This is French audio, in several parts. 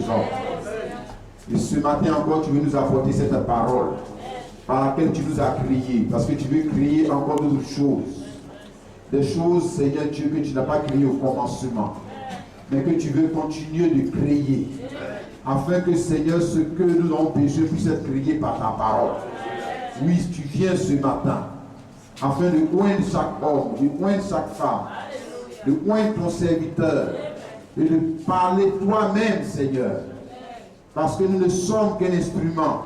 hommes. Et ce matin encore, tu veux nous apporter cette parole par laquelle tu nous as créés, parce que tu veux créer encore d'autres choses. Des choses, Seigneur Dieu, que tu n'as pas créées au commencement, mais que tu veux continuer de créer, afin que, Seigneur, ce que nous avons besoin puisse être créé par ta parole. Oui, tu viens ce matin, afin de oindre chaque homme, de oindre chaque femme, de oindre ton serviteur, et de parler toi-même, Seigneur, parce que nous ne sommes qu'un instrument,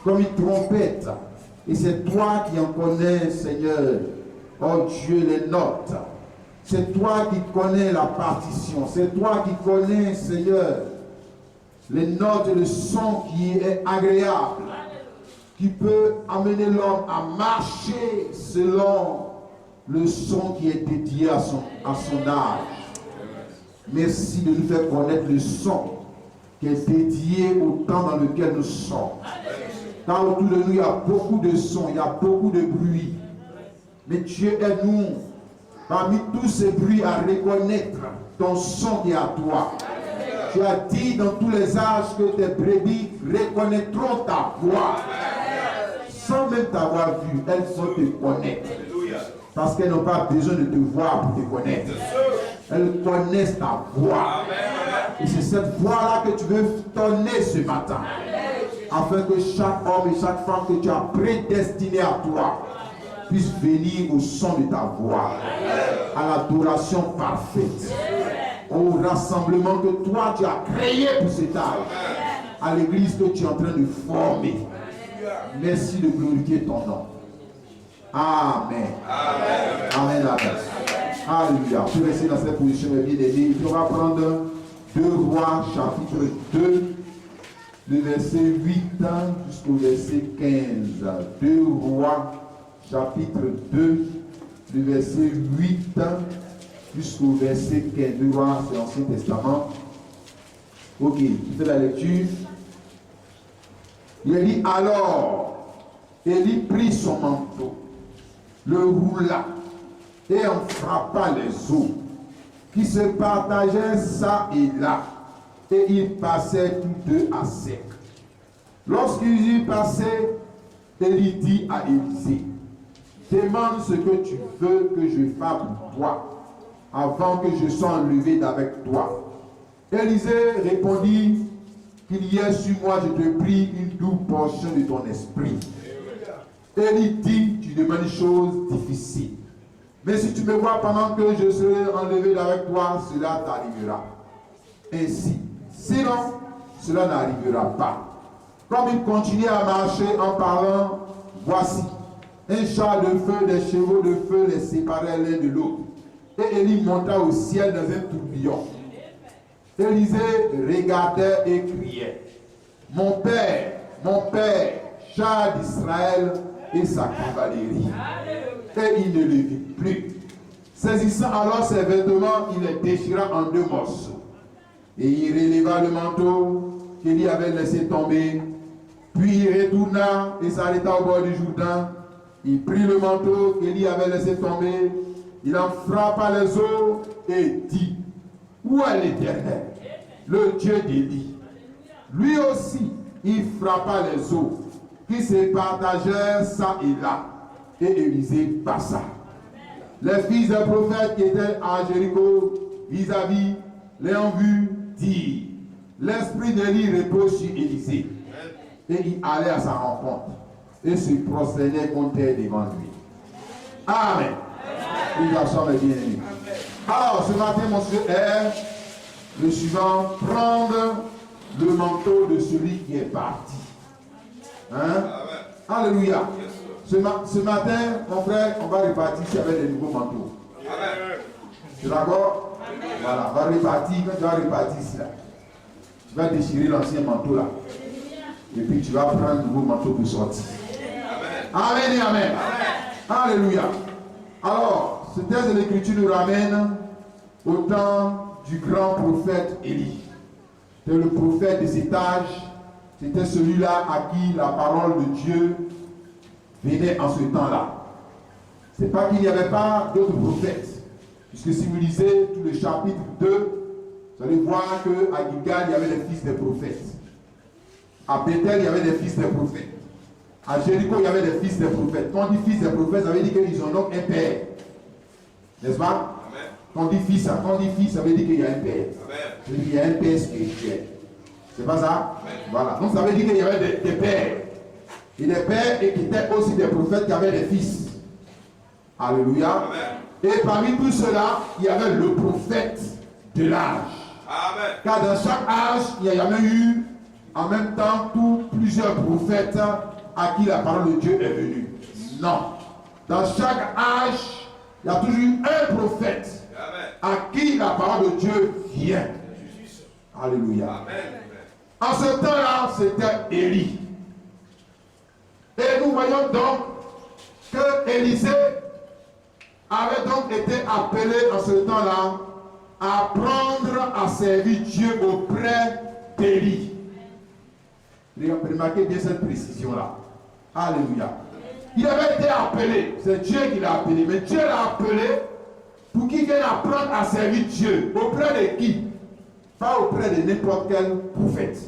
comme une trompette, et c'est toi qui en connais, Seigneur, oh Dieu, les notes. C'est toi qui connais la partition, c'est toi qui connais, Seigneur, les notes et le son qui est agréable, qui peut amener l'homme à marcher selon le son qui est dédié à son âge. Merci de nous faire connaître le son qui est dédié au temps dans lequel nous sommes. Car autour de nous, il y a beaucoup de sons, il y a beaucoup de bruit. Mais Dieu aide-nous, parmi tous ces bruits, à reconnaître ton son qui est à toi. Tu as dit dans tous les âges que tes brebis reconnaîtront ta voix. Sans même t'avoir vu, elles vont te connaître. Parce qu'elles n'ont pas besoin de te voir pour te connaître. Elles connaissent ta voix. Et c'est cette voix-là que tu veux donner ce matin. Afin que chaque homme et chaque femme que tu as prédestiné à toi puisse venir au son de ta voix, à l'adoration parfaite, au rassemblement que toi tu as créé pour cet âge, à l'église que tu es en train de former. Merci de glorifier ton nom. Amen. Amen. Amen. Alléluia. Tu peux rester dans cette position, mes bien-aimés. On va prendre 2 Rois, chapitre 2, le verset 8 jusqu'au verset 15. 2 Rois, chapitre 2, le verset 8 jusqu'au verset 15. 2 Rois, c'est l'Ancien Testament. Ok, tu fais la lecture. Il dit alors, Élie prit son manteau, le roula et en frappa les eaux, qui se partageaient ça et là, et ils passaient tous deux à sec. Lorsqu'ils y passaient, Élie dit à Élisée, demande ce que tu veux que je fasse pour toi, avant que je sois enlevé d'avec toi. Élisée répondit, qu'il y ait sur moi, je te prie, une double portion de ton esprit. Élie dit, tu demandes une chose difficile. Mais si tu me vois pendant que je serai enlevé d'avec toi, cela t'arrivera. Ainsi, sinon, cela n'arrivera pas. Comme il continuait à marcher en parlant, voici, un char de feu, des chevaux de feu les séparaient l'un de l'autre. Et Élie monta au ciel dans un tourbillon. Élisée regardait et criait, mon père, char d'Israël et sa cavalerie. Et il ne le vit plus. Saisissant alors ses vêtements, il les déchira en 2 morceaux. Et il releva le manteau qu'Élie avait laissé tomber. Puis il retourna et s'arrêta au bord du Jourdain. Il prit le manteau qu'Élie avait laissé tomber. Il en frappa les eaux et dit, où est l'Éternel, le Dieu d'Élie? Lui aussi, il frappa les eaux qui se partagèrent ça et là. Et Élisée passa. Les fils des prophètes qui étaient à Jéricho vis-à-vis l'ayant vu dire, l'esprit d'Élie repose sur Élisée. Et il allait à sa rencontre et se prosternait contre terre devant lui. Amen. Oui, la chambre est bien aimée. Alors, ce matin, mon Dieu est le suivant, prendre le manteau de celui qui est parti. Hein? Alléluia. Ce matin, mon frère, on va repartir ici avec des nouveaux manteaux. Tu es d'accord? Voilà, on va repartir, quand tu vas repartir ici, là, tu vas déchirer l'ancien manteau là. Et puis tu vas prendre un nouveau manteau pour sortir. Amen et amen. Alléluia. Alors, ce texte de l'Écriture nous ramène au temps du grand prophète Élie. C'était le prophète de cet âge. C'était celui-là à qui la parole de Dieu venait en ce temps-là. Ce n'est pas qu'il n'y avait pas d'autres prophètes. Puisque si vous lisez tout le chapitre 2, Vous allez voir qu'à Gilgal, il y avait des fils des prophètes. À Bethel, il y avait des fils des prophètes. À Jéricho, il y avait des fils des prophètes. Quand on dit fils des prophètes, ça veut dire qu'ils ont donc un père. N'est-ce pas? Amen. Quand on dit fils, ça veut dire qu'il y a un père. Amen. Il y a un père spirituel. C'est pas ça? Amen. Voilà. Donc ça veut dire qu'il y avait des pères. Et des pères et qui étaient aussi des prophètes qui avaient des fils. Alléluia. Amen. Et parmi tout cela, il y avait le prophète de l'âge. Amen. Car dans chaque âge, il n'y a jamais eu en même temps plusieurs prophètes à qui la parole de Dieu est venue. Non. Dans chaque âge, il y a toujours eu un prophète à qui la parole de Dieu vient. Alléluia. Amen. En ce temps-là, c'était Élie. Et nous voyons donc que Élisée avait donc été appelé en ce temps-là à apprendre à servir Dieu auprès d'Élie. Remarquez bien cette précision-là. Alléluia. Il avait été appelé, c'est Dieu qui l'a appelé, mais Dieu l'a appelé pour qu'il vienne apprendre à servir Dieu. Auprès de qui? Pas auprès de n'importe quel prophète.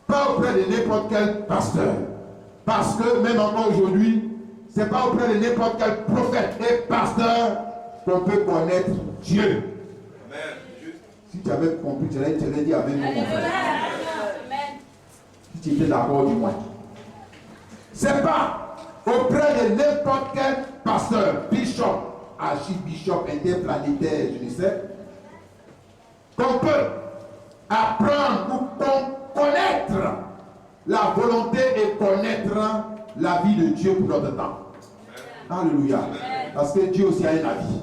Pas auprès de n'importe quel pasteur. Parce que même encore aujourd'hui, ce n'est pas auprès de n'importe quel prophète et pasteur qu'on peut connaître Dieu. Amen. Si tu avais compris, tu allais dire avec mon frère. Si tu étais d'accord, dis-moi. Ce n'est pas auprès de n'importe quel pasteur, bishop, archibishop, interplanétaire, je ne sais, qu'on peut apprendre ou connaître la volonté et connaître la vie de Dieu pour notre temps. Alléluia. Parce que Dieu aussi a un avis.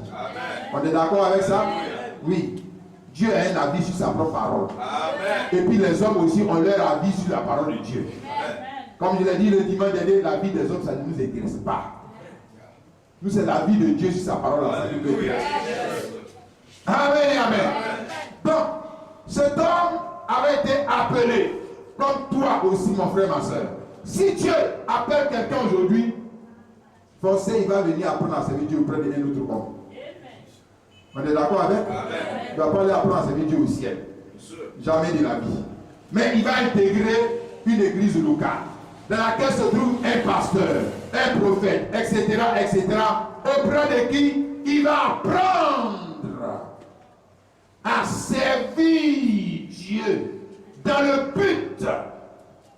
On est d'accord avec ça? Oui. Dieu a un avis sur sa propre parole. Et puis les hommes aussi ont leur avis sur la parole de Dieu. Comme je l'ai dit le dimanche dernier, la vie des hommes, ça ne nous intéresse pas. Nous, c'est la vie de Dieu sur sa parole. Ça nous intéresse. Amen et amen. Donc, cet homme avait été appelé, comme toi aussi, mon frère, ma soeur. Si Dieu appelle quelqu'un aujourd'hui, forcément, il va venir apprendre à servir Dieu auprès d'un autre homme. On est d'accord avec? Il ne va pas aller apprendre à servir Dieu au ciel. Jamais de la vie. Mais il va intégrer une église locale, dans laquelle se trouve un pasteur, un prophète, etc., etc., auprès de qui il va apprendre à servir Dieu dans le but.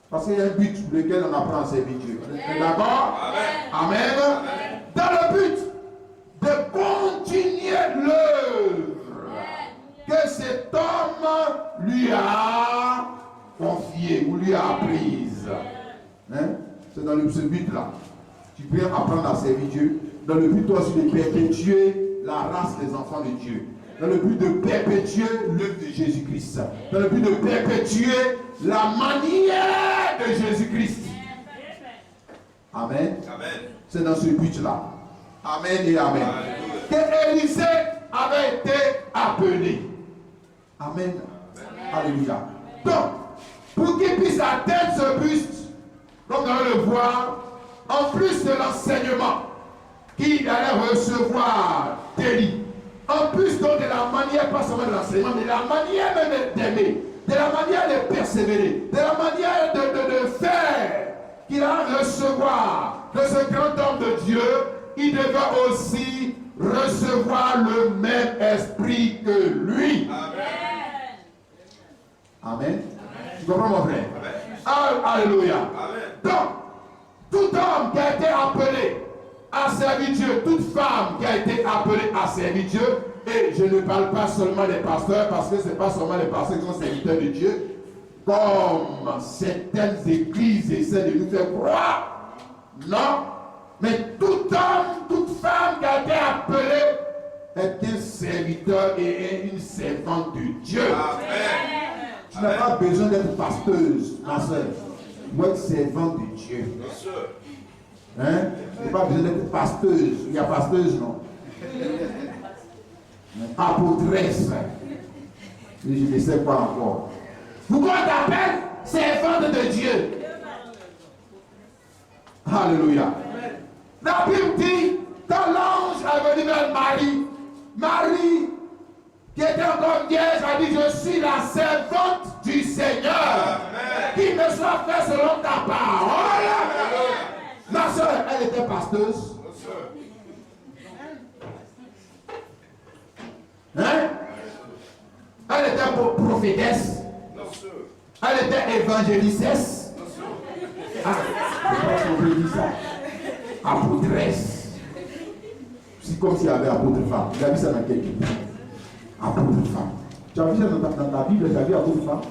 Parce qu'il y a un but pour lequel on apprend à servir Dieu. On est d'accord? Amen. Amen. Dans le but de continuer l'œuvre que cet homme lui a confiée ou lui a apprise. Hein? C'est dans ce but-là. Tu peux apprendre à servir Dieu. Dans le but aussi de perpétuer la race des enfants de Dieu. Dans le but de perpétuer l'œuvre de Jésus-Christ. Dans le but de perpétuer la manière de Jésus-Christ. Amen. Amen. C'est dans ce but-là. Amen et amen. Que Élisée avait été appelé. Amen. Alléluia. Donc, pour qu'il puisse atteindre ce but, comme on va le voir, en plus de l'enseignement qu'il allait recevoir d'Élie, en plus donc de la manière, pas seulement de l'enseignement, mais de la manière même d'aimer, de la manière de persévérer, de la manière de faire qu'il allait recevoir de ce grand homme de Dieu, il devait aussi recevoir le même esprit que lui. Amen. Amen. Tu comprends mon frère? Alléluia. Donc, tout homme qui a été appelé à servir Dieu, toute femme qui a été appelée à servir Dieu, et je ne parle pas seulement des pasteurs, parce que ce n'est pas seulement les pasteurs qui sont serviteurs de Dieu, comme certaines églises essaient de nous faire croire. Non. Mais tout homme, toute femme qui a été appelée est un serviteur et une servante de Dieu. Amen. Tu n'as pas besoin d'être pasteuse, ma soeur. Moi, être servante de Dieu. Hein? Tu n'as pas besoin d'être pasteuse. Il y a pasteuse, non? Apôtresse. Je ne sais pas encore. Pourquoi on t'appelle servante de Dieu? Alléluia. La Bible dit, quand l'ange est venu vers Marie, Marie, qui qui était encore vierge, a dit, je suis la servante du Seigneur. Qu'il me soit fait selon ta parole. Ma soeur, elle était pasteuse. Hein? Elle était prophétesse. Elle était évangélicesse. Ah, je peut dire ça. Apôtresse. C'est comme s'il y avait apôtre femme. Tu as vu ça dans quel livre? Apôtre femme. Tu as vu ça dans ta Bible? Tu as vu apôtre femme?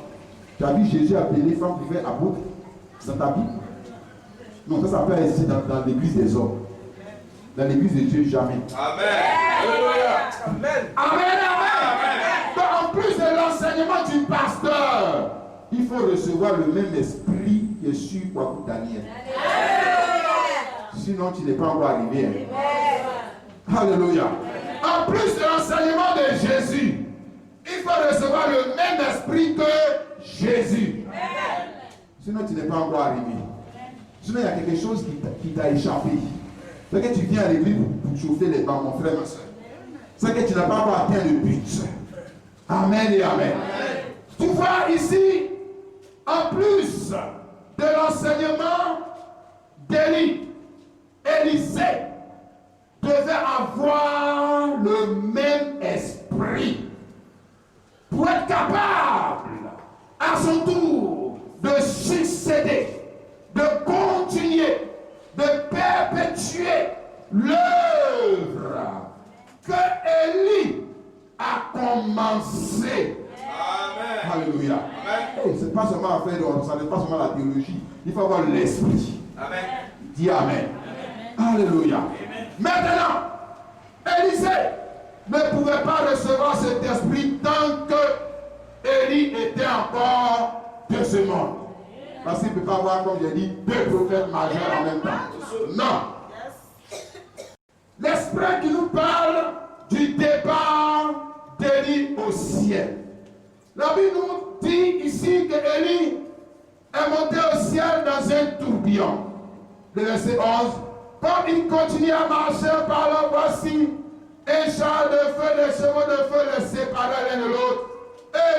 Tu as vu Jésus appeler les femmes qui fait apôtre? C'est dans ta Bible? Non, ça peut exister dans l'église des hommes. Dans l'église de Dieu, jamais. Amen. Alléluia. Amen. Amen. Amen. Donc, en plus de l'enseignement du pasteur, il faut recevoir le même esprit que sur Kwaku Daniel. Sinon, tu n'es pas encore arrivé. Hein? Alléluia. En plus de l'enseignement de Jésus, il faut recevoir le même esprit que Jésus. Sinon, tu n'es pas encore arrivé. Sinon, il y a quelque chose qui t'a échappé. C'est que tu viens à l'église pour chauffer les bancs, mon frère, ma soeur. C'est que tu n'as pas encore atteint le but. Amen et amen. Tu vois ici, en plus de l'enseignement d'Élie, Élisée devait avoir le même esprit pour être capable à son tour de succéder, de continuer, de perpétuer l'œuvre que Élie a commencé. Amen. Alléluia. Hey, c'est pas seulement affaire de, ça n'est pas seulement la théologie. Il faut avoir l'esprit. Amen. Dis Amen. Alléluia. Amen. Maintenant, Élisée ne pouvait pas recevoir cet esprit tant que Élie était encore de ce monde. Parce qu'il ne peut pas avoir, comme j'ai dit, deux prophètes majeurs en même temps. Non. L'esprit qui nous parle du départ d'Élie au ciel. La Bible nous dit ici que Élie est monté au ciel dans un tourbillon. Le verset 11. Comme il continue à marcher par là, voici un char de feu, des chevaux de feu les séparaient l'un de l'autre.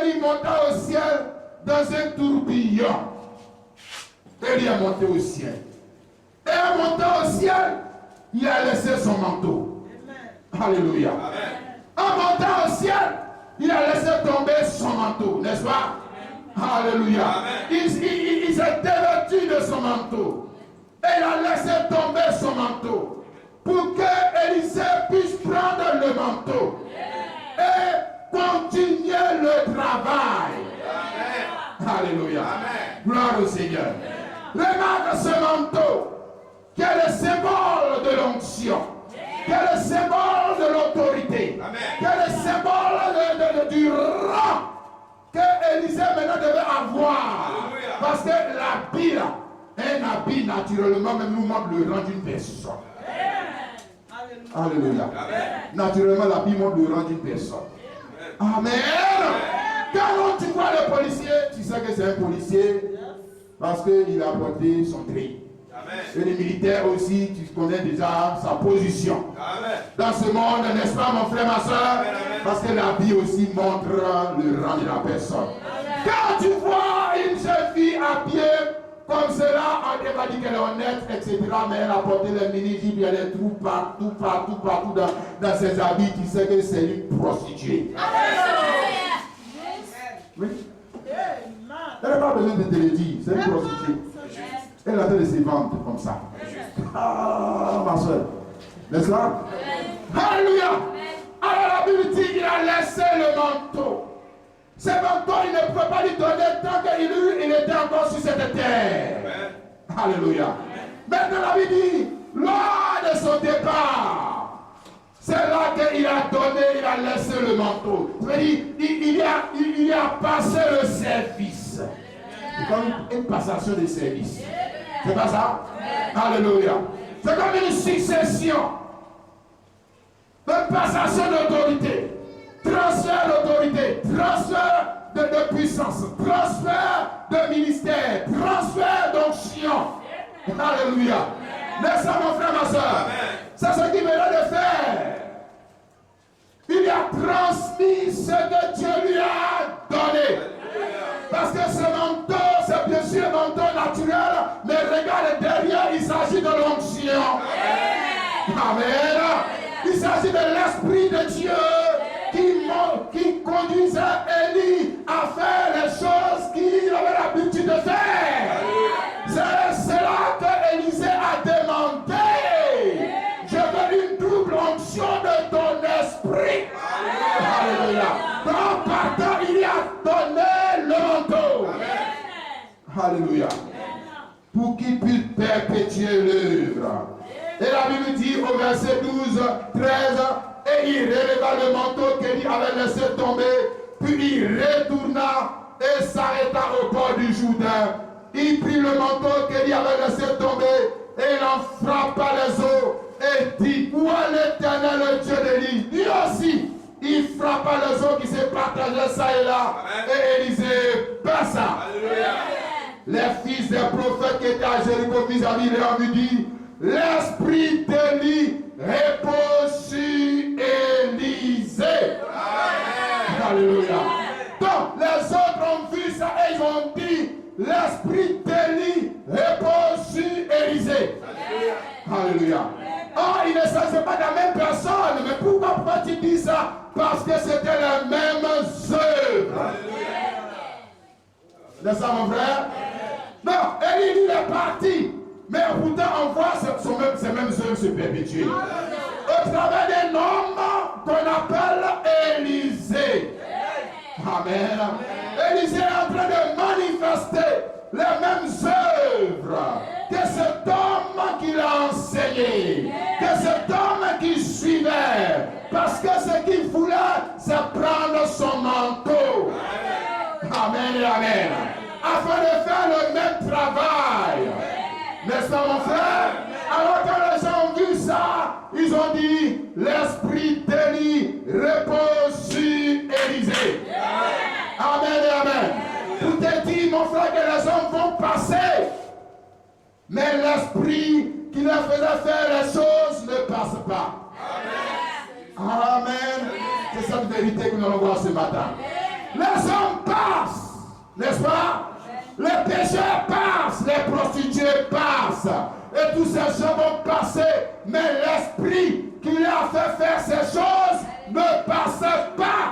Élie monta au ciel dans un tourbillon. Élie est monté au ciel. Et en montant au ciel, il a laissé son manteau. Amen. Alléluia. Amen. En montant au ciel, il a laissé tomber son manteau, n'est-ce pas? Amen. Alléluia. Amen. Il s'est dévêtu de son manteau. Et il a laissé tomber son manteau. Pour que Élisée puisse prendre le manteau. Et continuer le travail. Amen. Alléluia. Amen. Gloire au Seigneur. Remarque ce manteau qui est le symbole de l'onction, qui est le symbole de l'autorité, qui est le symbole du rang que Élisée maintenant devait avoir. Alléluia. Parce que l'habit, un habit naturellement même nous montre le rang d'une personne. Alléluia. Amen. Naturellement l'habit montre le rang d'une personne. Amen. Quand tu vois le policier, tu sais que c'est un policier. Parce qu'il a porté son tri. Et les militaires aussi, tu connais déjà sa position. Amen. Dans ce monde, n'est-ce pas mon frère, ma soeur? Parce que la vie aussi montre le rang de la personne. Amen. Quand tu vois une jeune fille habillée comme cela, on va dire qu'elle est honnête, etc. Mais elle a porté les mini-jupes, elle est tout partout dans ses habits. Tu sais que c'est une prostituée. Amen. Oui. Elle n'a pas besoin de te le dire, c'est une prostituée. Elle a fait de se vendre comme ça. Ah, ma soeur. N'est-ce pas? Alléluia. Alors la Bible dit qu'il a laissé le manteau. Ce manteau, il ne peut pas lui donner tant qu'il était encore sur cette terre. Alléluia. Maintenant la Bible dit, lors de son départ, c'est là qu'il a donné, il a laissé le manteau. C'est-à-dire, il a passé le service. C'est comme une passation de service. C'est pas ça? Alléluia. C'est comme une succession. Une passation d'autorité. Transfert d'autorité. Transfert de puissance. Transfert de ministère. Transfert d'onction. Alléluia. Laisse ça mon frère, ma soeur. C'est ce qu'il venait de faire. Il y a transmis ce que Dieu lui a donné. Parce que ce manteau, c'est bien sûr un manteau naturel, mais regarde derrière, il s'agit de l'onction. Amen. Il s'agit de l'Esprit de Dieu qui conduisait Élie à faire les choses qu'il avait l'habitude de faire. C'est cela que Élisée a demandé. Je veux une double onction de ton esprit. Alléluia. Donc, partant, il y a donné le manteau. Alléluia. Pour qu'il puisse perpétuer l'œuvre. Et la Bible dit au verset 12, 13, et il releva le manteau qu'Élie avait laissé tomber, puis il retourna et s'arrêta au bord du Jourdain. Il prit le manteau qu'Élie avait laissé tomber et il en frappa les eaux et dit, où est l'Éternel, le Dieu d'Élie? Lui aussi, il frappa les eaux qui se partageaient ça et là. Amen. Et Élisée passa. Les fils des prophètes qui étaient à Jéricho vis-à-vis lui ont dit, l'esprit d'Élie repose sur Élisée. Alléluia. Donc les autres ont vu ça et ils ont dit, l'esprit d'Élie repose sur Élisée. Alléluia. Oh, il ne s'agit pas de la même personne. Mais pourquoi tu dis ça? Parce que c'était les mêmes œuvres. N'est-ce pas, mon frère? Non, Élie, il est parti. Mais pourtant, on voit ces mêmes œuvres se perpétuer. Au travers d'un homme qu'on appelle Élisée. Amen. Élisée est en train de manifester les mêmes œuvres que cet homme qui l'a enseigné, que cet homme qui suivait. Parce que ce qu'il voulait, c'est prendre son manteau. Amen et amen. Afin de faire le même travail. N'est-ce pas, mon frère? Alors quand les gens ont vu ça, ils ont dit, l'esprit d'Élie repose sur Élisée. Amen et amen. Tout est dit, mon frère, que les hommes vont passer. Mais l'esprit qui leur faisait faire les choses ne passe pas. Amen. C'est cette vérité que nous allons voir ce matin. Les hommes passent, n'est-ce pas? Les pécheurs passent, les prostituées passent. Et tous ces gens vont passer. Mais l'esprit qui leur a fait faire ces choses ne passe pas.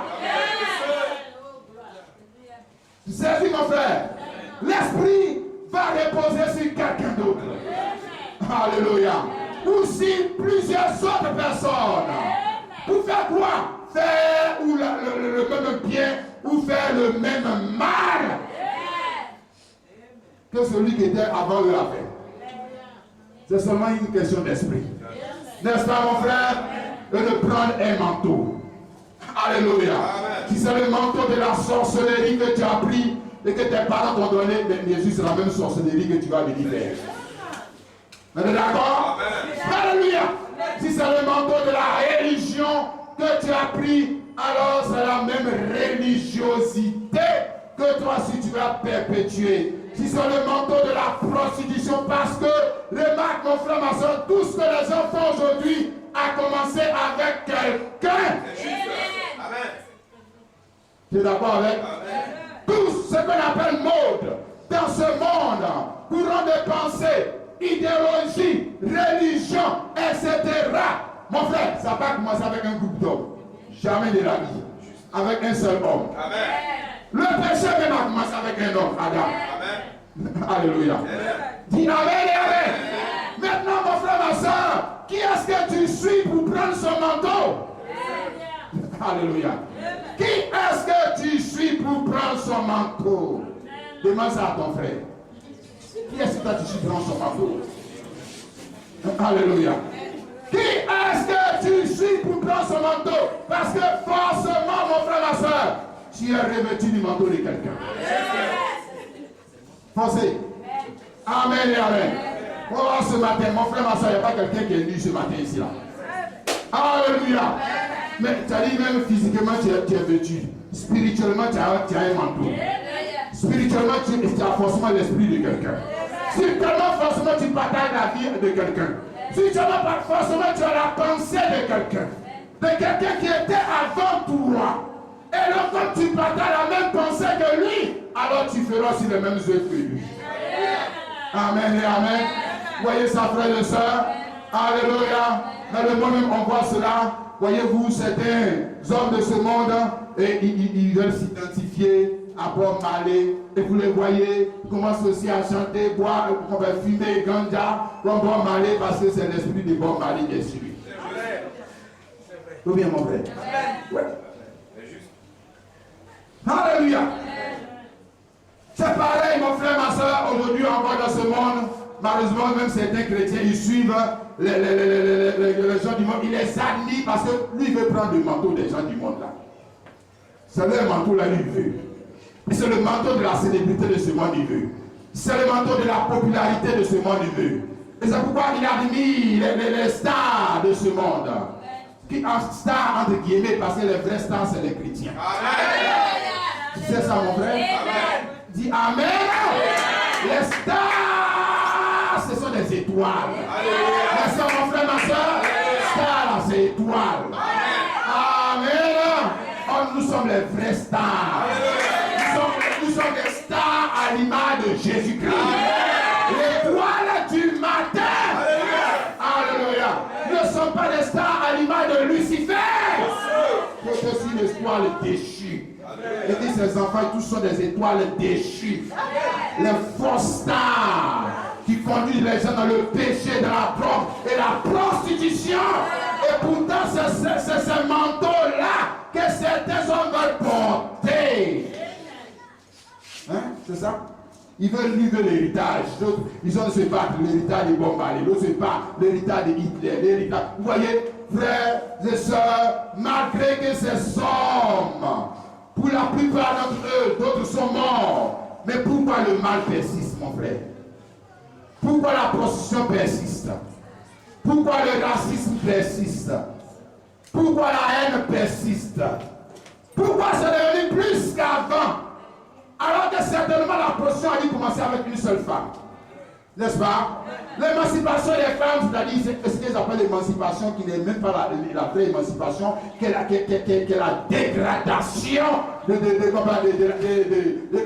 Tu sais, mon frère, l'esprit va reposer sur quelqu'un d'autre. Alléluia. Ou sur plusieurs autres personnes. Pour faire quoi? Faire ou le même bien ou faire le même mal que celui qui était avant eux a fait. C'est seulement une question d'esprit. N'est-ce pas, mon frère? Et de prendre un manteau. Alléluia. Si c'est le manteau de la sorcellerie que tu as pris et que tes parents t'ont donné, mais Jésus, c'est la même sorcellerie que tu vas venir faire. Vous êtes d'accord? Alléluia. Si c'est le manteau de la religion que tu as pris, alors c'est la même religiosité que toi si tu vas perpétuer. Si c'est le manteau de la prostitution, parce que, remarque mon frère, ma soeur, tout ce que les gens font aujourd'hui a commencé avec quelqu'un. Amen. Tu es d'accord avec? Amen. Tout ce qu'on appelle mode dans ce monde, courant de pensée, idéologie, religion, etc. Mon frère, ça n'a pas commencé avec un groupe d'hommes. Jamais de la vie. Avec un seul homme. Amen. Le péché même a commencé avec un homme, Adam. Amen. Alléluia. Dis amen et amen. Maintenant, mon frère, ma soeur, qui est-ce que tu suis pour prendre son manteau? Alléluia. Qui est-ce que tu suis pour prendre son manteau? Demande ça à ton frère. Qui est-ce que tu suis pour prendre son manteau? Alléluia. Qui est-ce que tu suis pour prendre son manteau? Parce que forcément, mon frère, ma soeur, tu es revêtu du manteau de quelqu'un. Foncez. Amen et amen. On va voir ce matin, mon frère, ma soeur, il n'y a pas quelqu'un qui est venu ce matin ici là. Alléluia. Mais tu as dit même physiquement tu es vêtu. Spirituellement tu as un manteau. Spirituellement tu as forcément l'esprit de quelqu'un. Spirituellement forcément tu partages la vie de quelqu'un. Spirituellement forcément tu as la pensée de quelqu'un. de quelqu'un qui était avant toi. Et donc, quand tu partages la même pensée que lui, alors tu feras aussi les mêmes œuvres que lui. Amen et amen. Voyez ça, frères et sœurs. Alléluia. Dans le monde même, on voit cela. Voyez-vous, certains hommes de ce monde, et ils veulent s'identifier à Bob Marley. Et vous les voyez, ils commencent aussi à chanter, boire, fumer, ganja, comme Bob Marley, parce que c'est l'esprit de Bob Marley qui est sur lui. C'est vrai. Ou bien, mon frère? Ouais. Alléluia. C'est pareil, mon frère, ma soeur, aujourd'hui encore dans ce monde, malheureusement, même certains chrétiens, ils suivent les gens du monde, ils les admirent parce que lui, il veut prendre le manteau des gens du monde là. C'est le manteau là, lui, il veut. Et c'est le manteau de la célébrité de ce monde, il veut. C'est le manteau de la popularité de ce monde, il veut. Et c'est pourquoi il admire les stars de ce monde. Qui en stars, entre guillemets, parce que les vrais stars, c'est les chrétiens. Amen. Tu sais ça, mon frère? Amen. Dis Amen. Amen. Les stars, ce sont des étoiles. Merci, mon frère, ma soeur. Stars, c'est étoiles. Amen. Oh, nous sommes les vrais stars. Nous sommes des stars à l'image de Jésus-Christ. L'étoile du matin. Alléluia. Nous ne sommes pas des stars à l'image de Lucifer. C'est aussi une étoile déchue. Et dit ses enfants, tous sont des étoiles déchues. Les fausses stars qui conduisent les gens dans le péché, dans la drogue et la prostitution. Et pourtant, c'est ce manteau-là que certains hommes veulent porter. Hein? C'est ça? Ils veulent vivre l'héritage. Ils ont se battre l'héritage de Bob Marley. L'autre se bat l'héritage de Hitler. L'héritage. Vous voyez, frères et sœurs, malgré que ces hommes, pour la plupart d'entre eux, d'autres sont morts. Mais pourquoi le mal persiste, mon frère? Pourquoi la prostitution persiste? Pourquoi le racisme persiste? Pourquoi la haine persiste? Pourquoi c'est devenu plus qu'avant? Alors que certainement la prostitution a dû commencer avec une seule femme. N'est-ce pas? L'émancipation des femmes, c'est-à-dire ce qu'ils appellent l'émancipation, qui n'est même pas la vraie émancipation, qui est la dégradation de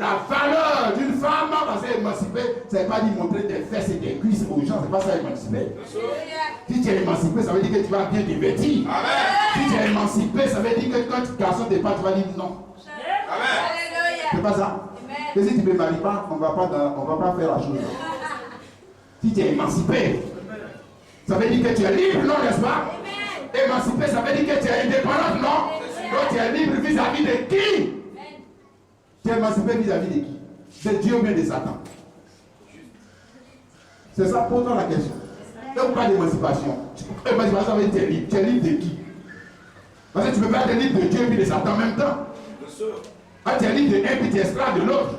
la valeur d'une femme. Parce qu'émanciper, ça ne veut pas dire montrer des fesses et des cuisses aux gens, c'est pas ça émanciper. Si tu es émancipé, ça veut dire que tu vas bien te vêtir. Si tu es émancipé, ça veut dire que quand tu garçon tes pas, tu vas dire non. Amen. C'est pas ça. Et si tu ne te maries pas, on ne va pas faire la chose. Si tu es émancipé, ça veut dire que tu es libre, non, n'est-ce pas? Émancipé, ça veut dire que tu es indépendante, non? Donc tu es libre vis-à-vis de qui? Tu es émancipé vis-à-vis de qui? De Dieu ou bien de Satan? C'est ça, pose-toi la question. Donc pas d'émancipation. Émancipation, ça veut dire que tu es libre. Tu es libre de qui? Parce que tu ne peux pas être libre de Dieu et puis de Satan en même temps. Ah, tu es libre de un puis tu es esclave de l'autre.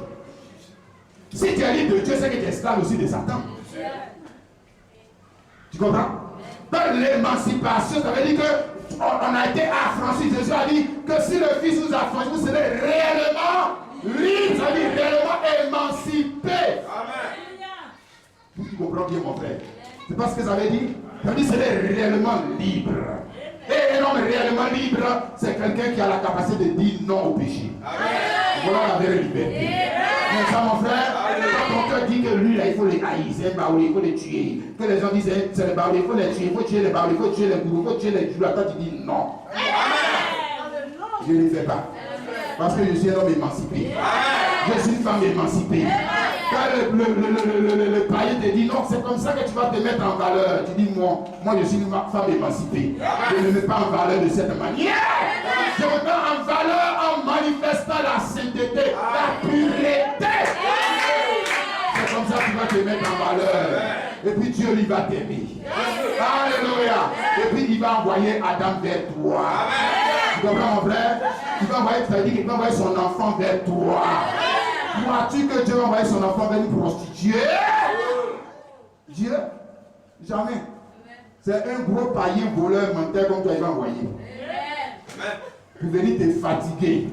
Si tu es libre de Dieu, c'est que tu es esclave aussi de Satan. Tu comprends? Dans l'émancipation, ça veut dire qu'on a été affranchis. Jésus a dit que si le Fils nous affranchit, vous serez réellement libre, ça veut dire réellement émancipé. Amen. Tu comprends bien, mon frère? C'est pas ce que ça veut dire? Ça veut dire que c'est réellement libre. Et un homme réellement libre, c'est quelqu'un qui a la capacité de dire non au péché. Amen. Voilà la vraie liberté. Mais ça, mon frère, quand ton cœur dit que lui, là, il faut les haïr, c'est un baoulé, il faut les tuer. Que les gens disent, c'est les baoulés, il faut les tuer, il faut tuer les baoulés, il faut tuer les gourous, il faut tuer les jules. Toi, tu dis non. Amen. Je ne le fais pas. Parce que je suis un homme émancipé. Je suis une femme émancipée. Quand le païen te dit non, c'est comme ça que tu vas te mettre en valeur. Tu dis moi je suis une femme émancipée. Je ne me mets pas en valeur de cette manière. Je me mets en valeur en manifestant la sainteté, la pureté. C'est comme ça que tu vas te mettre en valeur. Et puis Dieu lui va t'aimer. Alléluia. Et puis il va envoyer Adam vers toi. Tu comprends, mon frère? Il va envoyer, c'est-à-dire qu'il va envoyer son enfant vers toi. Crois-tu que Dieu va envoyer son enfant vers une prostituée? Dieu? Jamais. C'est un gros païen voleur menteur comme toi, il va envoyer. Pour venir te fatiguer.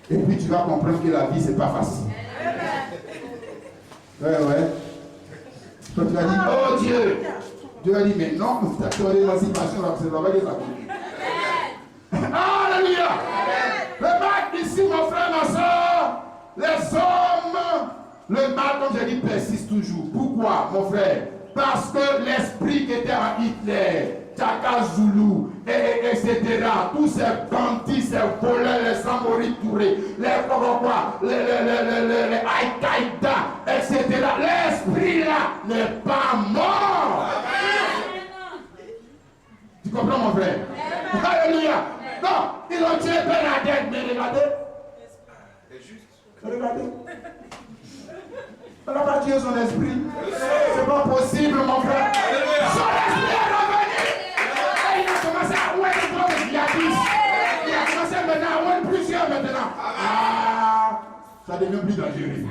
Et puis tu vas comprendre que la vie, c'est pas facile. Ouais. Quand tu vas dire, oh Dieu! Dieu va dire, mais non, ta émancipation, c'est pas vrai que ça continue. les hommes, le mal, comme j'ai dit, persiste toujours. Pourquoi, mon frère? Parce que l'esprit qui était en Hitler, Tchaka Zulu, etc., tous ces bandits, ces voleurs, les Samori Touré, les Al-Qaïda, etc., l'esprit là n'est pas mort. Tu comprends, mon frère? Alléluia. Non, ils ont tué Bernadette, mais regardez. C'est juste. Regardez. On n'a pas tué son esprit. C'est pas possible, mon frère. Son esprit est revenu. Et il a commencé à ouer d'autres djihadistes. Il a commencé maintenant à ouer plusieurs maintenant. Ah, ça devient plus dangereux.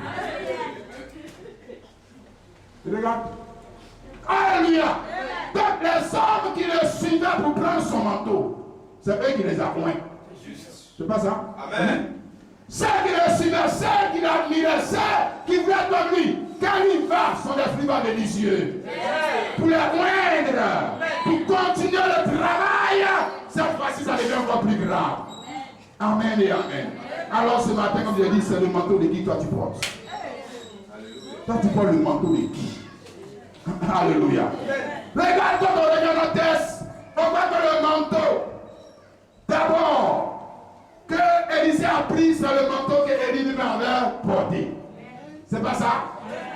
Regarde. Alléluia. Donc les hommes qui le suivaient pour prendre son manteau, c'est eux qui les a oints. C'est pas ça? Amen. Ceux qui le suivaient, ceux qui l'admiraient, ceux qui voulaient comme lui, quand il va, son esprit va délicieux. Pour les moindre, pour continuer le travail, cette fois-ci, ça devient encore plus grave. Amen et amen. Alors ce matin, comme j'ai dit, c'est le manteau de qui toi tu portes? Toi tu portes le manteau de qui? Alléluia. Regarde quand on regarde notre test, on voit que le manteau, d'abord, que Élisée a pris, c'est le manteau que Élie lui avait porté. C'est pas ça?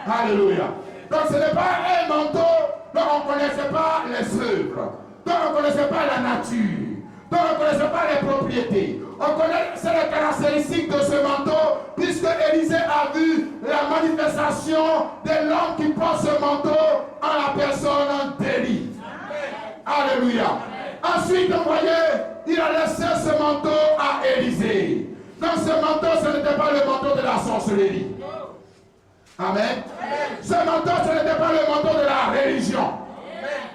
Alléluia. Donc ce n'est pas un manteau dont on ne connaissait pas les œuvres, dont on ne connaissait pas la nature, dont on ne connaissait pas les propriétés. On connaissait les caractéristiques de ce manteau, puisque Élisée a vu la manifestation de l'homme qui porte ce manteau en la personne d'Élie. Alléluia. Ensuite, vous voyez, il a laissé ce manteau à Élisée. Dans ce manteau, ce n'était pas le manteau de la sorcellerie. Amen. Ce manteau, ce n'était pas le manteau de la religion.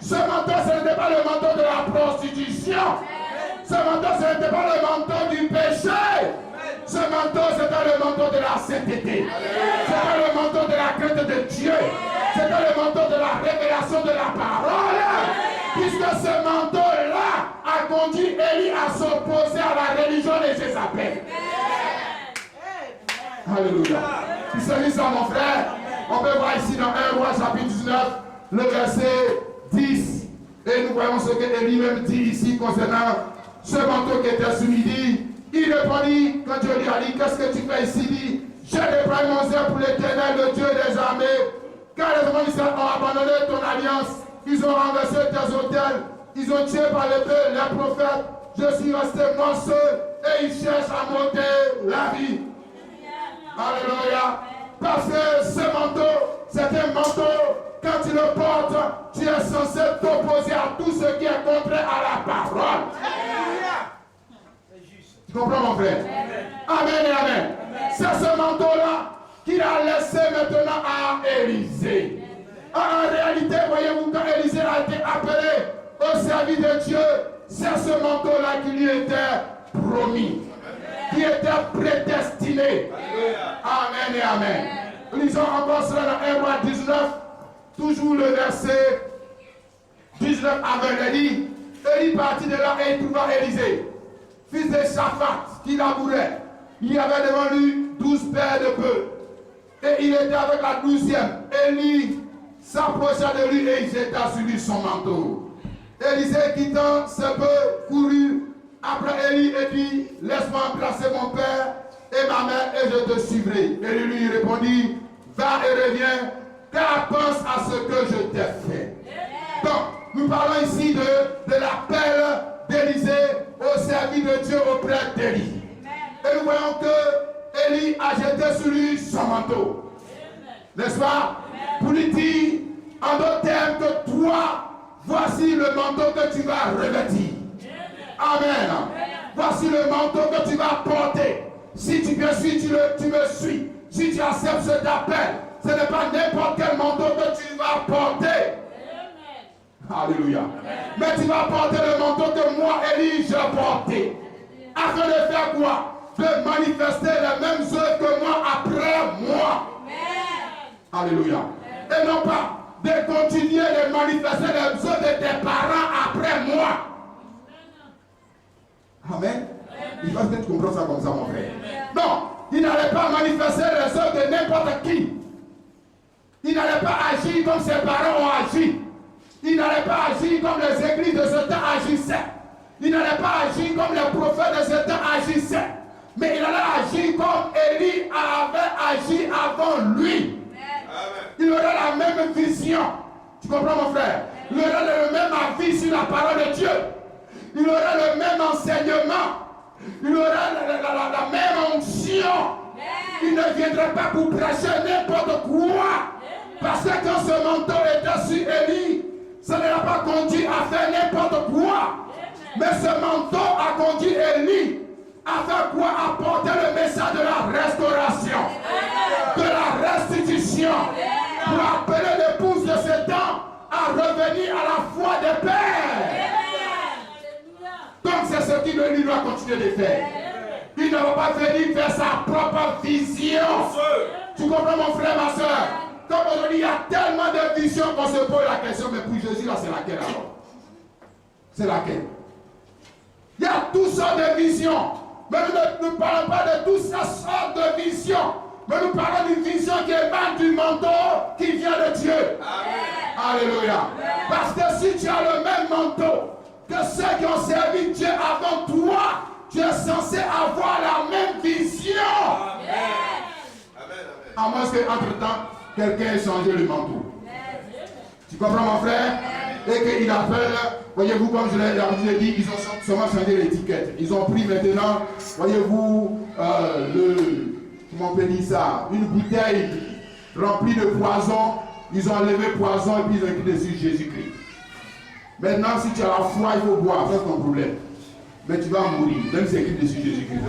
Ce manteau, ce n'était pas le manteau de la prostitution. Ce manteau, ce n'était pas le manteau du péché. Ce manteau, c'était le manteau de la sainteté. C'était le manteau de la crainte de Dieu. C'était le manteau de la révélation de la parole. Puisque ce manteau-là a conduit Élie à s'opposer à la religion de Jézabel. Alléluia. Tu sais ça, mon frère? On peut voir ici dans 1 Roi chapitre 19, le verset 10. Et nous voyons ce que Élie même dit ici concernant ce manteau qui était sur midi. Il répondit, quand Dieu lui a dit, qu'est-ce que tu fais ici? Il dit, j'ai déployé mon zèle pour l'Éternel, le Dieu des armées. Car les hommes d'Israël ont abandonné ton alliance. Ils ont renversé tes autels. Ils ont tué par l'épée les prophètes. Je suis resté moi seul. Et ils cherchent à m'ôter la vie. Alléluia. Parce que ce manteau, c'est un manteau. Quand tu le portes, tu es censé t'opposer à tout ce qui est contraire à la parole. Tu comprends, mon frère? Amen et amen. C'est ce manteau-là qu'il a laissé maintenant à Élisée. En réalité, voyez-vous, quand Élisée a été appelé au service de Dieu, c'est ce manteau-là qui lui était promis, qui était prédestiné. Amen et amen. Lisons encore cela dans 1 Roi 19, toujours le verset 19 avec Élie. Élie partit de là et il trouva Élisée, fils de Shaphat, qui labourait. Il y avait devant lui 12 paires de bœufs. Et il était avec la 12e. Élie s'approcha de lui et il jeta sur lui son manteau. Élisée, quittant ses bœufs, courut après Élie et dit, laisse-moi embrasser mon père et ma mère et je te suivrai. Élie lui répondit, va et reviens, car pense à ce que je t'ai fait. Donc, nous parlons ici de l'appel d'Élisée au service de Dieu auprès d'Élie. Et nous voyons que Élie a jeté sur lui son manteau. N'est-ce pas? Pour lui dire, en d'autres termes, que toi, voici le manteau que tu vas revêtir. Amen. Voici le manteau que tu vas porter. Si tu me suis, tu me suis. Si tu acceptes cet appel, ce n'est pas n'importe quel manteau que tu vas porter. Alléluia. Mais tu vas porter le manteau que moi, Élie, j'ai porté. Afin de faire quoi? De manifester les mêmes œuvres que moi après moi. Alléluia. Et non pas de continuer de manifester les œuvres de tes parents après moi. Amen. Il faut que tu comprends ça comme ça, mon frère. Non, il n'allait pas manifester les œuvres de n'importe qui. Il n'allait pas agir comme ses parents ont agi. Il n'allait pas agir comme les églises de ce temps agissaient. Il n'allait pas agir comme les prophètes de ce temps agissaient. Mais il allait agir comme Élie avait agi avant lui. Il aurait la même vision. Tu comprends mon frère? Il aurait le même avis sur la parole de Dieu. Il aurait le même enseignement. Il aurait la même onction. Il ne viendrait pas pour prêcher n'importe quoi. Parce que quand ce manteau était sur Élie, ça ne l'a pas conduit à faire n'importe quoi. Mais ce manteau a conduit Élie à faire quoi? Apporter le message de la restauration, de la restitution, pour appeler l'épouse de ce temps à revenir à la foi des pères. Donc c'est ce qu'il lui doit continuer de faire. Il ne va pas venir faire sa propre vision. Tu comprends mon frère, ma soeur? Comme aujourd'hui, il y a tellement de visions qu'on se pose la question, mais pour Jésus, là, c'est laquelle alors? C'est laquelle? Il y a toutes sortes de visions. Mais nous ne parlons pas de toutes ces sortes de visions. Mais nous parlons d'une vision qui émane du manteau qui vient de Dieu. Amen. Alléluia. Amen. Parce que si tu as le même manteau que ceux qui ont servi Dieu avant toi, tu es censé avoir la même vision. Amen. À moins qu'entre-temps, quelqu'un ait changé le manteau. Tu comprends mon frère? Et qu'il appelle, voyez-vous, comme je l'ai dit, ils ont seulement changé l'étiquette. Ils ont pris maintenant, voyez-vous, comment on peut dire ça, une bouteille remplie de poison. Ils ont enlevé poison et puis ils ont écrit dessus Jésus-Christ. Maintenant, si tu as la foi, il faut boire, c'est ton problème. Mais tu vas mourir, même si c'est écrit dessus Jésus-Christ.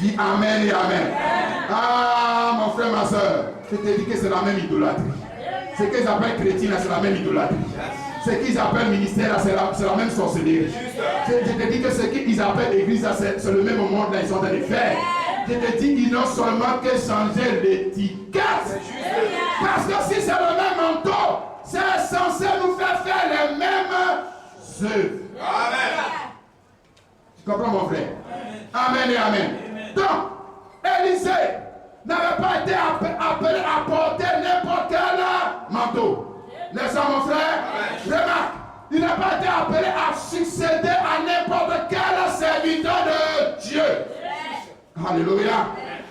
Dis Amen et Amen. Ah, mon frère, ma soeur, je te dis que c'est la même idolâtrie. Ce qu'ils appellent chrétien, c'est la même idolâtrie. Ce qu'ils appellent ministère, c'est la même sorcellerie. Je te dis que ce qu'ils appellent église, c'est le même monde là, ils sont en train de faire. Je te dis, ils n'ont seulement que changer l'étiquette. Parce que si c'est le même manteau, c'est censé nous faire les mêmes œuvres. Amen. Tu comprends mon frère? Amen et Amen. Donc, Élisée n'avait pas été appelé à porter n'importe quel manteau. N'est-ce pas mon frère? Remarque, il n'a pas été appelé à succéder à n'importe quel serviteur de Dieu. Alléluia.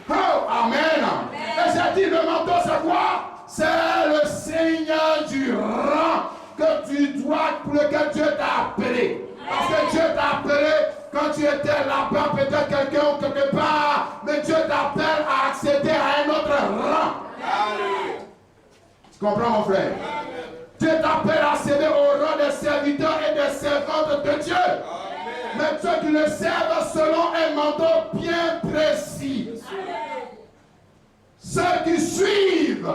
Oh, Amen. Et j'ai dit, le manteau c'est quoi? C'est le signe du rang que tu dois, pour lequel Dieu t'a appelé. Parce que Dieu t'a appelé quand tu étais là-bas, peut-être quelqu'un ou quelque part, mais Dieu t'appelle à accéder à un autre rang. Tu comprends mon frère? Dieu t'appelle à accéder au rang des serviteurs et des servantes de Dieu. Mais ceux qui le servent selon un manteau bien précis. Ceux qui suivent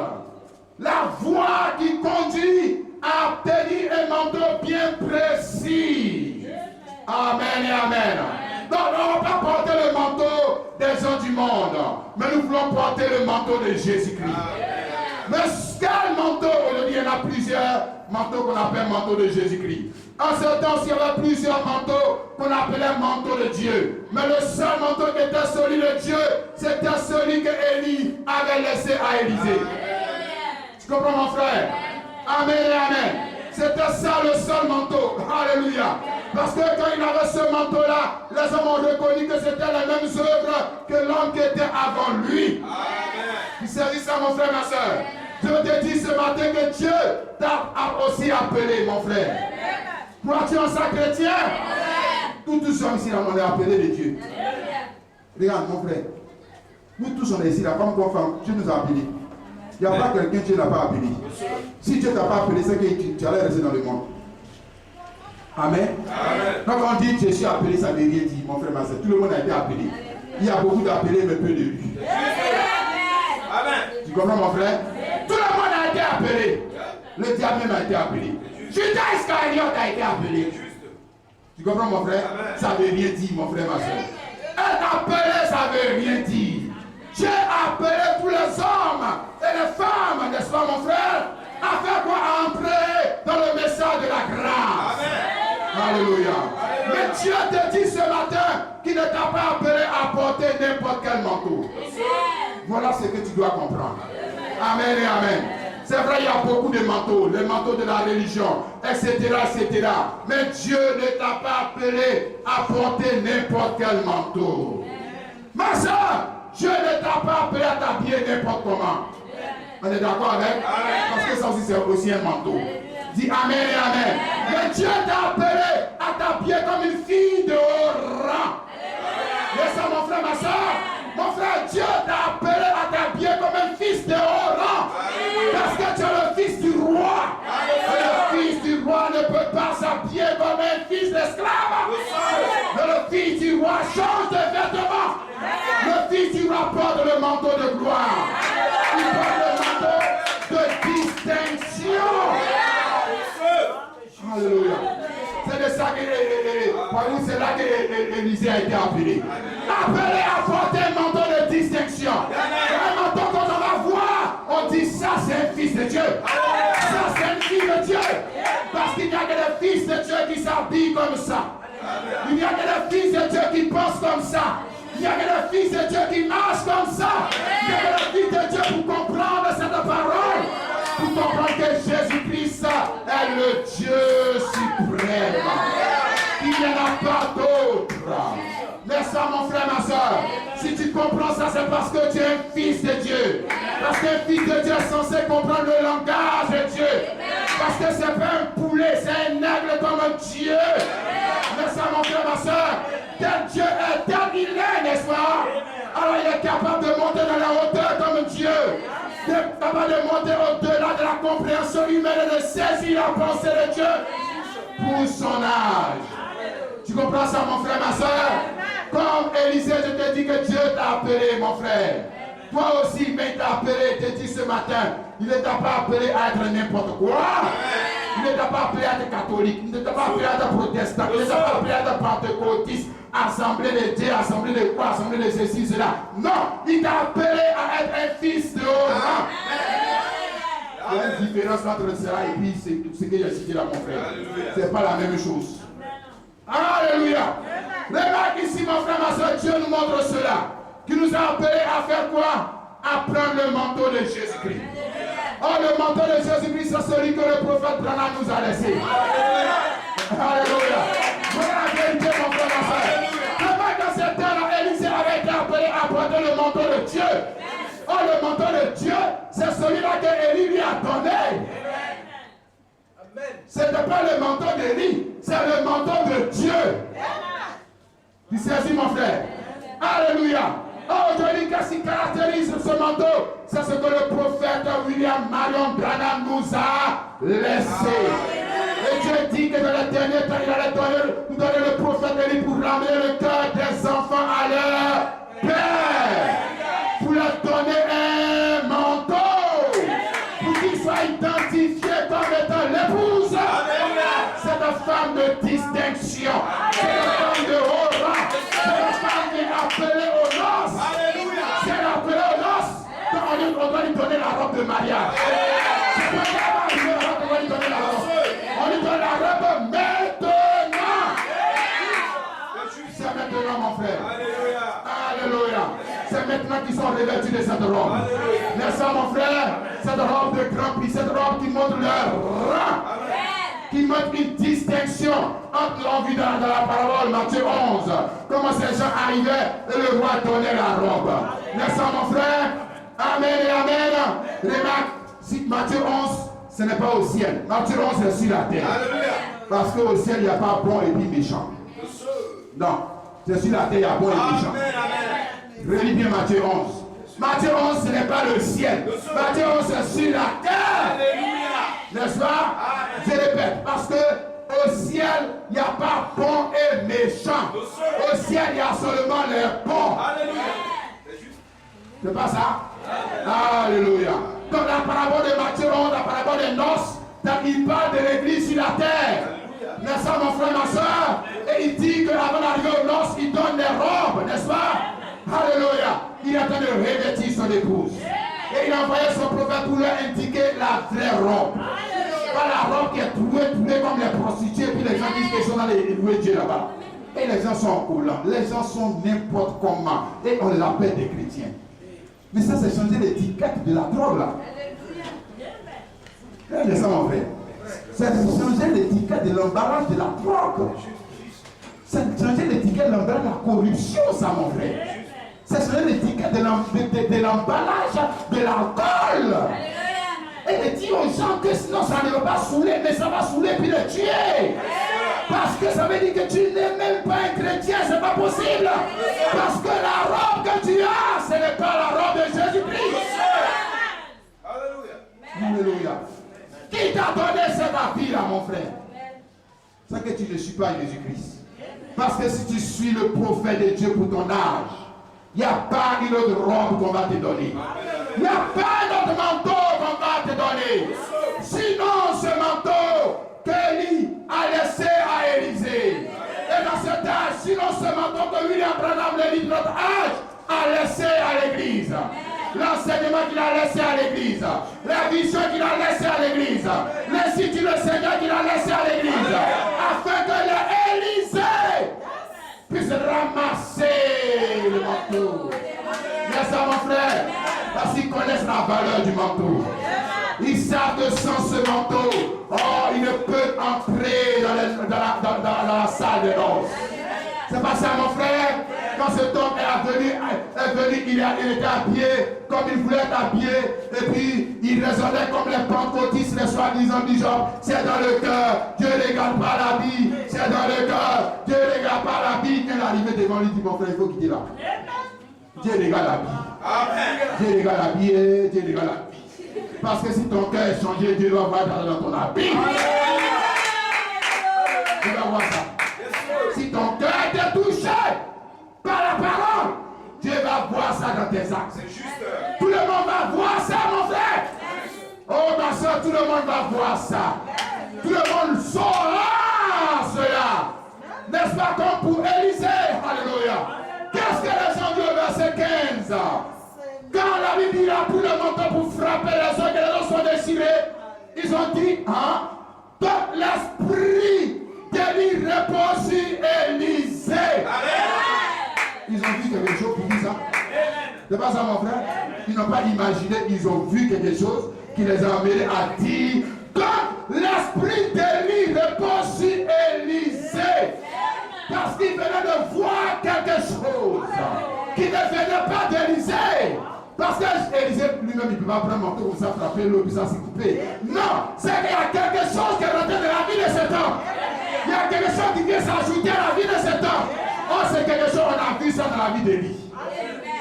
la voie qui conduit à obtenir un manteau bien précis. Amen et Amen. Donc on ne va pas porter le manteau des gens du monde, mais nous voulons porter le manteau de Jésus-Christ. Mais quel manteau? Aujourd'hui, il y en a plusieurs manteaux qu'on appelle manteau de Jésus-Christ. En ce temps, il y avait plusieurs manteaux qu'on appelait manteau de Dieu. Mais le seul manteau qui était celui de Dieu, c'était celui que Élie avait laissé à Élisée. Tu comprends mon frère? Amen et Amen. C'était ça le seul manteau. Alléluia. Parce que quand il avait ce manteau-là, les hommes ont reconnu que c'était les mêmes œuvres que l'homme qui était avant lui. Il s'agit ça, mon frère, ma soeur. Je te dis ce matin que Dieu t'a aussi appelé, mon frère. Crois-tu en ça, chrétien? Nous tous sommes ici, là, on est appelés de Dieu. Regarde, mon frère. Nous tous, on est ici, là, comme quoi, Dieu nous a appelés. Il n'y a pas quelqu'un que Dieu n'a pas appelé. Si Dieu ne t'a pas appelé, c'est que tu allais rester dans le monde. Amen. Quand on dit je suis appelé, ça ne veut rien dire, mon frère, ma soeur. Tout le monde a été appelé. Il y a beaucoup d'appelés, mais peu de lui. Amen. Tu comprends, mon frère? Tout le monde a été appelé. Le diable même a été appelé. Judas Iscariote a été appelé. Tu comprends, mon frère? Ça ne veut rien dire, mon frère, ma soeur. Être appelé, ça ne veut rien dire. Dieu a appelé tous les hommes et les femmes, n'est-ce pas, mon frère, à faire quoi? À entrer dans le message de la grâce. Amen. Alléluia. Mais Dieu te dit ce matin, qui ne t'a pas appelé à porter n'importe quel manteau. Voilà ce que tu dois comprendre. Amen et amen. C'est vrai, il y a beaucoup de manteaux, les manteaux de la religion, etc., etc. Mais Dieu ne t'a pas appelé à porter n'importe quel manteau. Ma soeur, Dieu ne t'a pas appelé à t'habiller n'importe comment. On est d'accord avec? Parce que ça aussi c'est aussi un manteau. Dis amen et amen. Mais Dieu t'a appelé à t'habiller comme une fille de haut rang. Laisse ça mon frère, ma soeur. Mon frère, Dieu t'a appelé à t'habiller comme un fils de haut rang. Parce que tu es le fils du roi. Et le fils du roi ne peut pas s'habiller comme un fils d'esclave. Mais le fils du roi change de vêtements. Le fils du roi porte le manteau de gloire. Il porte le manteau de distinction. Alléluia. C'est de ça que c'est là que Élisée a été appelé. Appelé à porter un manteau de distinction. Un manteau quand on va voir, on dit ça c'est un fils de Dieu. Ça c'est une fille de Dieu. Parce qu'il n'y a que des fils de Dieu qui s'habillent comme ça. Il n'y a que des fils de Dieu qui pensent comme ça. Il n'y a que des fils de Dieu qui marchent comme ça. Il y a que des fils de Dieu pour comprendre cette parole. Pour comprendre que Jésus-Christ est le Dieu suprême. Il n'y en a pas d'autre. Laisse ça mon frère, ma soeur. Si tu comprends ça, c'est parce que tu es un fils de Dieu. Parce qu'un fils de Dieu est censé comprendre le langage de Dieu. Parce que c'est pas un poulet, c'est un aigle comme un Dieu. Laisse ça mon frère, ma soeur. Tel Dieu est, tel il est, n'est-ce pas? Alors il est capable de monter dans la hauteur comme Dieu. Il est capable de monter au-delà de la compréhension humaine et de saisir la pensée de Dieu pour son âge. Tu comprends ça, mon frère, ma soeur? Comme Élisée, je te dis que Dieu t'a appelé, mon frère. Toi aussi, mais il t'a appelé, je te dis ce matin, il ne t'a pas appelé à être n'importe quoi. Il ne t'a pas appelé à être catholique, il ne t'a pas appelé à être protestant, il ne t'a pas appelé à être pentecôtiste, assemblée de Dieu, assemblée de quoi, assemblée de ceci, cela. Non, il t'a appelé à être un fils de haut rang. Il y a une différence entre cela et puis ce que j'ai cité là, mon frère. Ce n'est pas la même chose. Alléluia. Regarde ici, mon frère, ma soeur, Dieu nous montre cela. Qui nous a appelés à faire quoi? À prendre le manteau de Jésus-Christ. Oh, le manteau de Jésus-Christ, c'est celui que le prophète Branham nous a laissé. Alléluia. Voilà la vérité, mon frère, ma soeur. Comment dans cette terre-là, Élisée avait été appelé à porter le manteau de Dieu. Oh, le manteau de Dieu, c'est celui-là que Élie lui a donné. Ce n'est pas le manteau d'Élie, c'est le manteau de Dieu. Tu saisis, mon frère? Alléluia. Oh, aujourd'hui, qu'est-ce qui caractérise ce manteau? C'est ce que le prophète William Marion Branham nous a laissé. Et Dieu dit que dans les derniers temps, il allait nous donner le prophète Élie pour ramener le cœur des enfants à leur père. Pour leur donner un manteau. Pour qu'ils soient identifiés comme étant l'épouse. Cette femme de distinction. C'est la femme de haut rang. C'est la femme qui est appelée aux noces. C'est appelée aux noces. Donc on doit lui donner la robe de mariage. C'est pas grave, on doit lui donner la robe. On lui donne la robe maintenant. C'est maintenant, mon frère. Alléluia. C'est maintenant qu'ils sont revêtus de cette robe. N'est-ce pas, mon frère? Cette robe de grand prix, cette robe qui montre leur rang. Qui montre une distinction entre l'envie dans la parole, Matthieu 11. Comment ces gens arrivaient et le roi donnait la robe. N'est-ce pas, mon frère? Amen et amen. Remarque, si Matthieu 11, ce n'est pas au ciel. Matthieu 11, c'est sur la terre. Parce qu'au ciel, il n'y a pas bon et puis méchant. Non, c'est sur la terre, il y a bon et méchant. Relis bien Matthieu 11. Matthieu 11, ce n'est pas le ciel. Matthieu 11, c'est sur la terre. N'est-ce pas? Je répète, parce que au ciel, il n'y a pas bon et méchant. Au ciel, il y a seulement les bons. C'est pas ça? Alléluia. Donc la parabole de Matthieu 11, la parabole des noces, il parle de l'église sur la terre. N'est-ce pas, mon frère, ma soeur? Et il dit qu'avant d'arriver aux noces, il donne des robes, n'est-ce pas? Alléluia. Il est en train de revêtir son épouse. Et il a envoyé son prophète pour lui indiquer la vraie robe. Pas la robe qui est trouée comme les prostituées et puis les gens qui sont dans les louer Dieu là-bas. Et les gens sont collants, les gens sont n'importe comment. Et on l'appelle des chrétiens. Mais ça, c'est changer l'étiquette de la drogue là. C'est ça, mon frère. C'est changer l'étiquette de l'emballage de la drogue. C'est changer l'étiquette de l'emballage de la corruption, ça, mon frère. C'est changer l'étiquette de l'emballage de l'alcool. Et de dire aux gens que sinon ça ne va pas saouler, mais ça va saouler puis le tuer. Parce que ça veut dire que tu n'es même pas un chrétien, c'est pas possible. Parce que la robe que tu as, ce n'est pas la robe de Jésus-Christ. Alléluia. Alléluia. Qui t'a donné cet habit là, mon frère? C'est que tu ne suis pas Jésus-Christ. Parce que si tu suis le prophète de Dieu pour ton âge, il n'y a pas une autre robe qu'on va te donner. Il n'y a pas un autre manteau qu'on va te donner. Sinon, ce manteau qu'Élie a laissé à Élisée. Et dans cet âge, sinon ce manteau que William Branham, le livre de notre âge, a laissé à l'église. L'enseignement qu'il a laissé à l'église. La vision qu'il a laissé à l'église. L'institut du Seigneur qu'il a laissé à l'église. Afin que l'Élysée puisse ramasser le manteau. Bien ça, mon frère. Parce qu'ils connaissent la valeur du manteau. Ils savent que sans ce manteau, oh, ils ne peuvent entrer dans la salle de noces. C'est pas ça, mon frère. Quand cet homme est venu, il était habillé comme il voulait être habillé. Et puis, il raisonnait comme les pentecôtistes, les soi-disant du genre. C'est dans le cœur. Dieu ne regarde pas l'habit. C'est dans le cœur. Dieu ne regarde pas l'habit. Quand il est arrivé devant lui, il dit, mon frère, il faut quitter là. Dieu regarde l'habit. Dieu regarde l'habit. Dieu regarde l'habit. Parce que si ton cœur est changé, Dieu va voir dans ton habit. Tu vas voir ça. Si ton cœur est touché par la parole, Dieu va voir ça dans tes actes. C'est juste. Tout le monde va voir ça, mon frère. Oh, ma soeur, tout le monde va voir ça. Tout le monde saura cela. N'est-ce pas comme pour Élisée? Alléluia. Qu'est-ce que les gens disent au verset 15? Quand la Bible dit là pour le manteau pour frapper les autres, que les autres sont déchirés, ils ont dit, hein, que l'esprit d'Élie repose sur Élisée. Ils ont vu quelque chose pour dire ça. C'est pas ça, mon frère? Ils n'ont pas imaginé, ils ont vu quelque chose qui les a amenés à dire que l'esprit d'Élie repose sur Élisée. Parce qu'il venait de voir quelque chose qui ne venait pas d'Élisée. Parce que Élisée lui-même, il ne peut pas prendre un manteau comme ça, frapper l'eau, puis ça s'est coupé. Non, c'est qu'il y a quelque chose qui est rentré de la vie de cet homme. Il y a quelque chose qui vient s'ajouter à la vie de cet homme. Oh, c'est quelque chose, on a vu ça dans la vie d'Élie.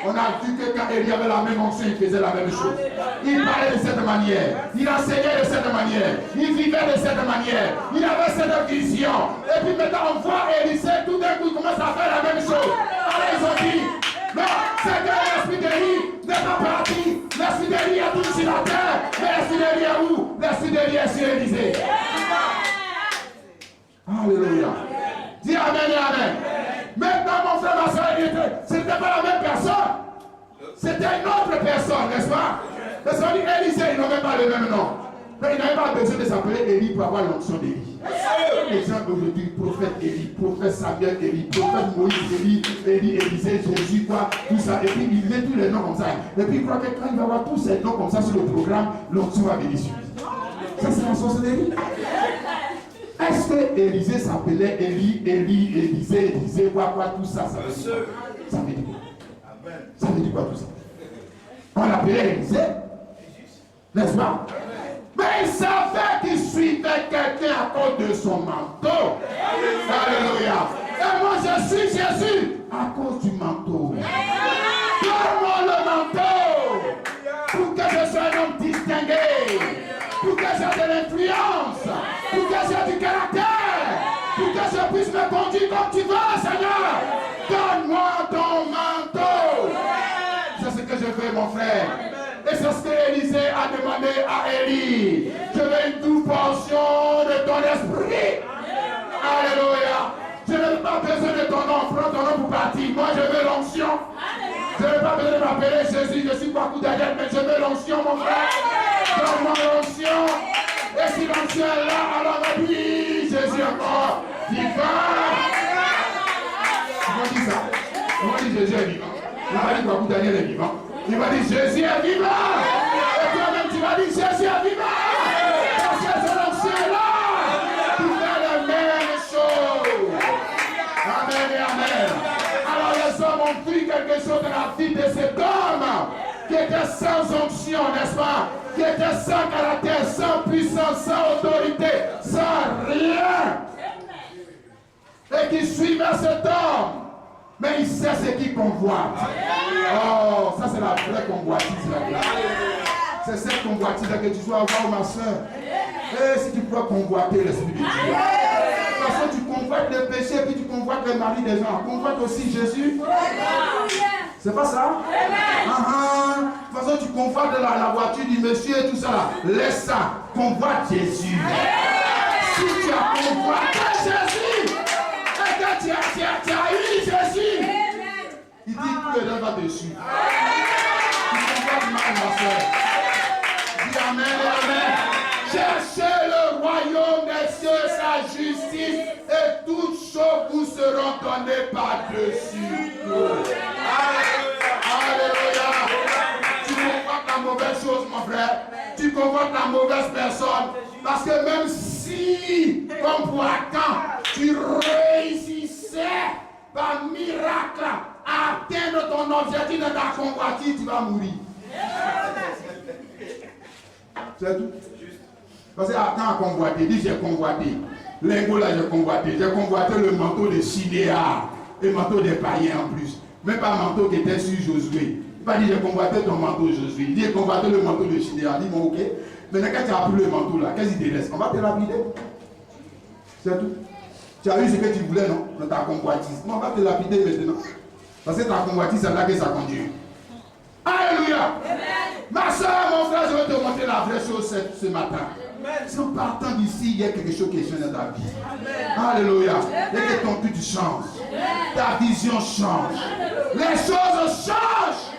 On a vu que quand Élie avait la même onction, il faisait la même chose. Il parlait de cette manière. Il enseignait de cette manière. Il vivait de cette manière. Il avait cette vision. Et puis maintenant, on voit Élisée, tout d'un coup, il commence à faire la même chose. Alors ils ont dit, non, c'est que l'esprit d'Élie n'est pas parti. L'esprit d'Élie est tout sur la terre. Mais l'esprit d'Élie est où? L'esprit d'Élie est sur Élisée. Alléluia. Dis amen et amen. Maintenant, mon frère, ma soeur, ce n'était pas la même personne. C'était une autre personne, n'est-ce pas? Parce qu'on dit Élisée, ils n'ont même pas le même nom. Mais ils n'avaient pas besoin de s'appeler Élie pour avoir l'onction d'Élie. Les gens d'aujourd'hui, prophète Élie, prophète Samuel Élie, prophète Moïse Élie, Élisée, Jésus, quoi, tout ça. Et puis il met tous les noms comme ça. Et puis il croit que quand il va avoir tous ces noms comme ça sur le programme, l'onction va venir sur lui. Ça, c'est la sorcellerie. Est-ce que Élisée s'appelait Élie, Élisée, quoi, tout ça, ça veut dire quoi? Ça veut dire quoi? Ça veut dire quoi tout ça? On l'appelait Élisée, n'est-ce pas? Mais il savait qu'il suivait quelqu'un à cause de son manteau. Alléluia. Et moi je suis Jésus à cause du manteau. Donne-moi le manteau pour que je sois un homme distingué, pour que j'ai de l'influence, pour que j'ai du caractère, pour que je puisse me conduire comme tu veux, Seigneur. Donne-moi ton manteau. C'est ce que je veux, mon frère. Et c'est ce que Élisée a demandé à Élie. Je veux une double portion de ton esprit. Alléluia. Je n'ai pas besoin de ton nom. Prends ton nom pour partir. Moi, je veux l'onction. Je n'ai pas besoin de m'appeler Jésus. Je suis pas coup d'agette, mais je veux l'onction, mon frère. Donne-moi l'onction. Et si l'onction est là, alors me dis Jésus encore. Vivant. dit Jésus est vivant. Il va dire quoi, Daniel est vivant. Il va dire Jésus est vivant. Et toi-même tu vas dire Jésus est vivant. Parce que c'est l'ancien là qui fait les mêmes choses. Amen et amen. Alors les hommes ont vu quelque chose dans la vie de cet homme qui était sans onction, n'est-ce pas? Qui était sans caractère, sans puissance, sans autorité, sans rien. Et qui suivait cet homme. Mais il sait ce qu'il convoite. Oh, ça c'est la vraie convoitise. C'est cette convoitise que tu dois avoir, ma soeur. Et si tu peux convoiter l'Esprit de Dieu. Parce que tu convoites le péché, puis tu convoites le mari des gens. Convoite aussi Jésus. C'est pas ça? De toute façon, tu convoites la voiture du monsieur et tout ça là. Laisse ça. Convoite Jésus. Si tu as convoité Jésus, et que tu as eu Jésus, il dit que le diable va dessus. Tu convoites ma soeur. Dis amen et amen. Cherchez le royaume des cieux, sa justice, et toutes choses vous seront données par-dessus tout. Alléluia. Tu convoites la mauvaise chose, mon frère. Tu convoites la mauvaise personne. Parce que même si, comme pour Achan, tu réussissais par miracle à atteindre ton objectif de ta convoitise, tu vas mourir. C'est tout. Parce que Achan a convoité, dit j'ai convoité. L'ingo là j'ai convoité le manteau de Sidéa et le manteau des païens en plus. Même pas le manteau qui était sur Josué. Il n'a pas dit j'ai convoité ton manteau Josué. Il dit j'ai convoité le manteau de Sidéa. Il dit bon ok. Maintenant quand tu as pris le manteau là, qu'est-ce qu'il te laisse? On va te lapider. C'est tout. Tu as eu ce que tu voulais non? Dans ta convoitise. Non, on va te lapider maintenant. Parce que ta convoitise c'est là que ça conduit. Alléluia. Ma soeur, mon frère, je vais te montrer la vraie chose ce matin. Si en partant d'ici, il y a quelque chose qui change dans ta vie. Alléluia. Il y a que ton but change. Ta vision change. Les choses changent.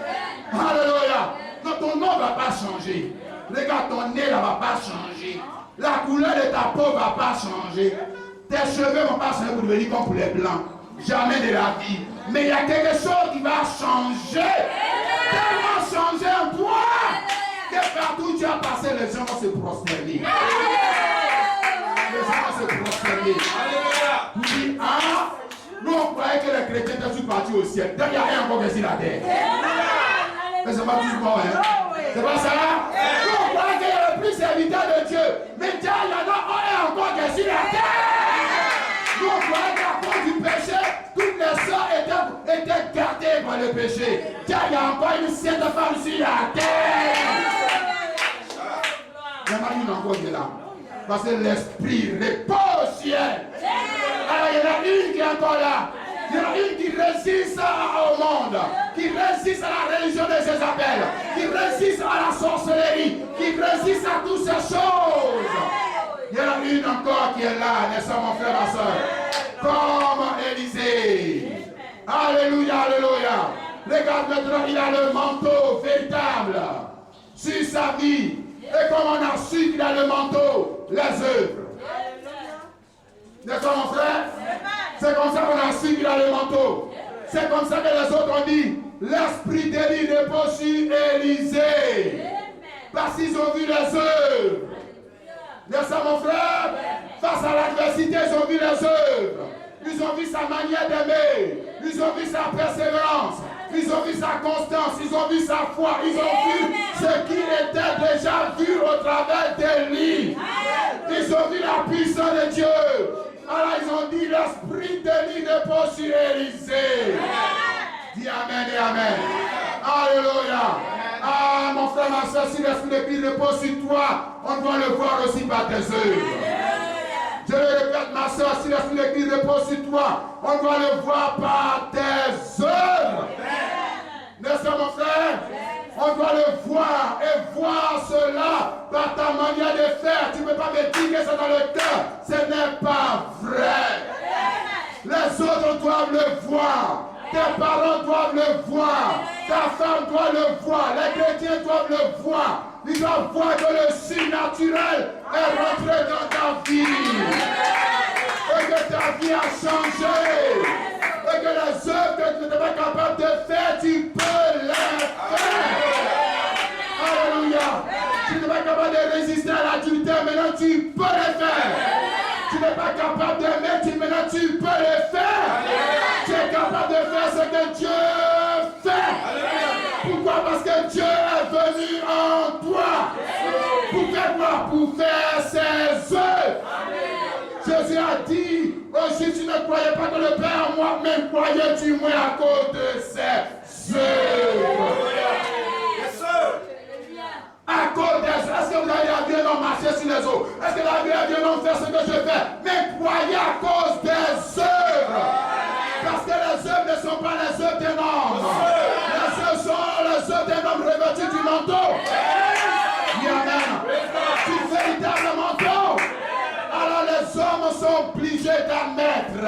Alléluia. Non, ton nom ne va pas changer. Regarde, ton nez ne va pas changer. La couleur de ta peau ne va pas changer. Tes cheveux ne vont pas changer pour devenir comme pour les blancs. Jamais de la vie. Mais il y a quelque chose qui va changer. Tellement changer en toi. Que partout où tu as passé, les gens vont se prosterner. Les gens vont se prosterner. Vous dites, ah, nous on croyait que les chrétiens étaient partis au ciel. Donc il n'y a rien encore sur la terre. Mais c'est pas tout bon, hein. C'est pas ça? Nous on croyait qu'il y avait plus serviteurs de Dieu. Mais tiens, il y en a un encore qui est sur la terre. Nous on croyait qu'à cause du péché, toutes les sœurs étaient gardées par le péché. Tiens, il y a encore une sainte femme sur la terre. Il y en a une encore qui est là. Parce que l'esprit repose au ciel. Alors il y en a une qui est encore là. Il y en a une qui résiste au monde, qui résiste à la religion de Jézabel, qui résiste à la sorcellerie, qui résiste à toutes ces choses. Il y en a une encore qui est là, n'est-ce pas mon frère, ma soeur? Comme Élisée. Alléluia, alléluia. Regarde maintenant, il a le manteau véritable sur sa vie. Et comme on a su qu'il a le manteau, les œuvres. N'est-ce pas mon frère? C'est comme ça qu'on a su qu'il a le manteau. C'est comme ça que les autres ont dit, l'esprit d'Élie repose sur Élisée. Parce qu'ils ont vu les œuvres. N'est-ce pas mon frère? Face à l'adversité, ils ont vu les œuvres. Ils ont vu sa manière d'aimer. Ils ont vu sa persévérance. Ils ont vu sa constance. Ils ont vu sa foi. Ils ont vu ce qui était déjà vu au travers d'Élie. Ils ont vu la puissance de Dieu. Alors ils ont dit l'esprit d'Élie repose sur Élisée. Dis amen et amen. Alléluia. Ah mon frère, ma soeur, si l'esprit d'Élie repose sur toi, on doit le voir aussi par tes œuvres. Je le répète, ma soeur, si l'esprit d'Élie repose sur toi, on doit le voir par tes œuvres. N'est-ce pas mon frère? On doit le voir et voir cela par ta manière de faire. Tu ne peux pas me dire que c'est dans le cœur. Ce n'est pas vrai. Les autres doivent le voir. Tes parents doivent le voir. Ta femme doit le voir. Les chrétiens doivent le voir. Ils doivent voir que le surnaturel est rentré dans ta vie. Et que ta vie a changé. Et que les œuvres que tu n'étais pas capable de faire, tu peux le faire. Alléluia. Tu n'es pas capable de résister à l'adultère, maintenant tu peux le faire. Tu n'es pas capable de mettre, maintenant tu peux le faire. Tu es capable de faire ce que Dieu fait. Pourquoi? Parce que Dieu est venu en toi. Pour faire quoi? Pour faire ses œuvres. Jésus a dit aux Juifs, tu ne croyais pas que le Père en moi, mais croyais du moins à cause de ses œuvres. À cause des œuvres. Est-ce que vous avez la vie non marcher sur les eaux? Est-ce que la vie vient non faire ce que je fais? Mais croyez à cause des œuvres. Parce que les œuvres ne sont pas les œuvres d'un homme. Les œuvres sont les œuvres d'un homme revêtu du manteau. Oui, amen. Du véritable manteau. Alors les hommes sont obligés d'admettre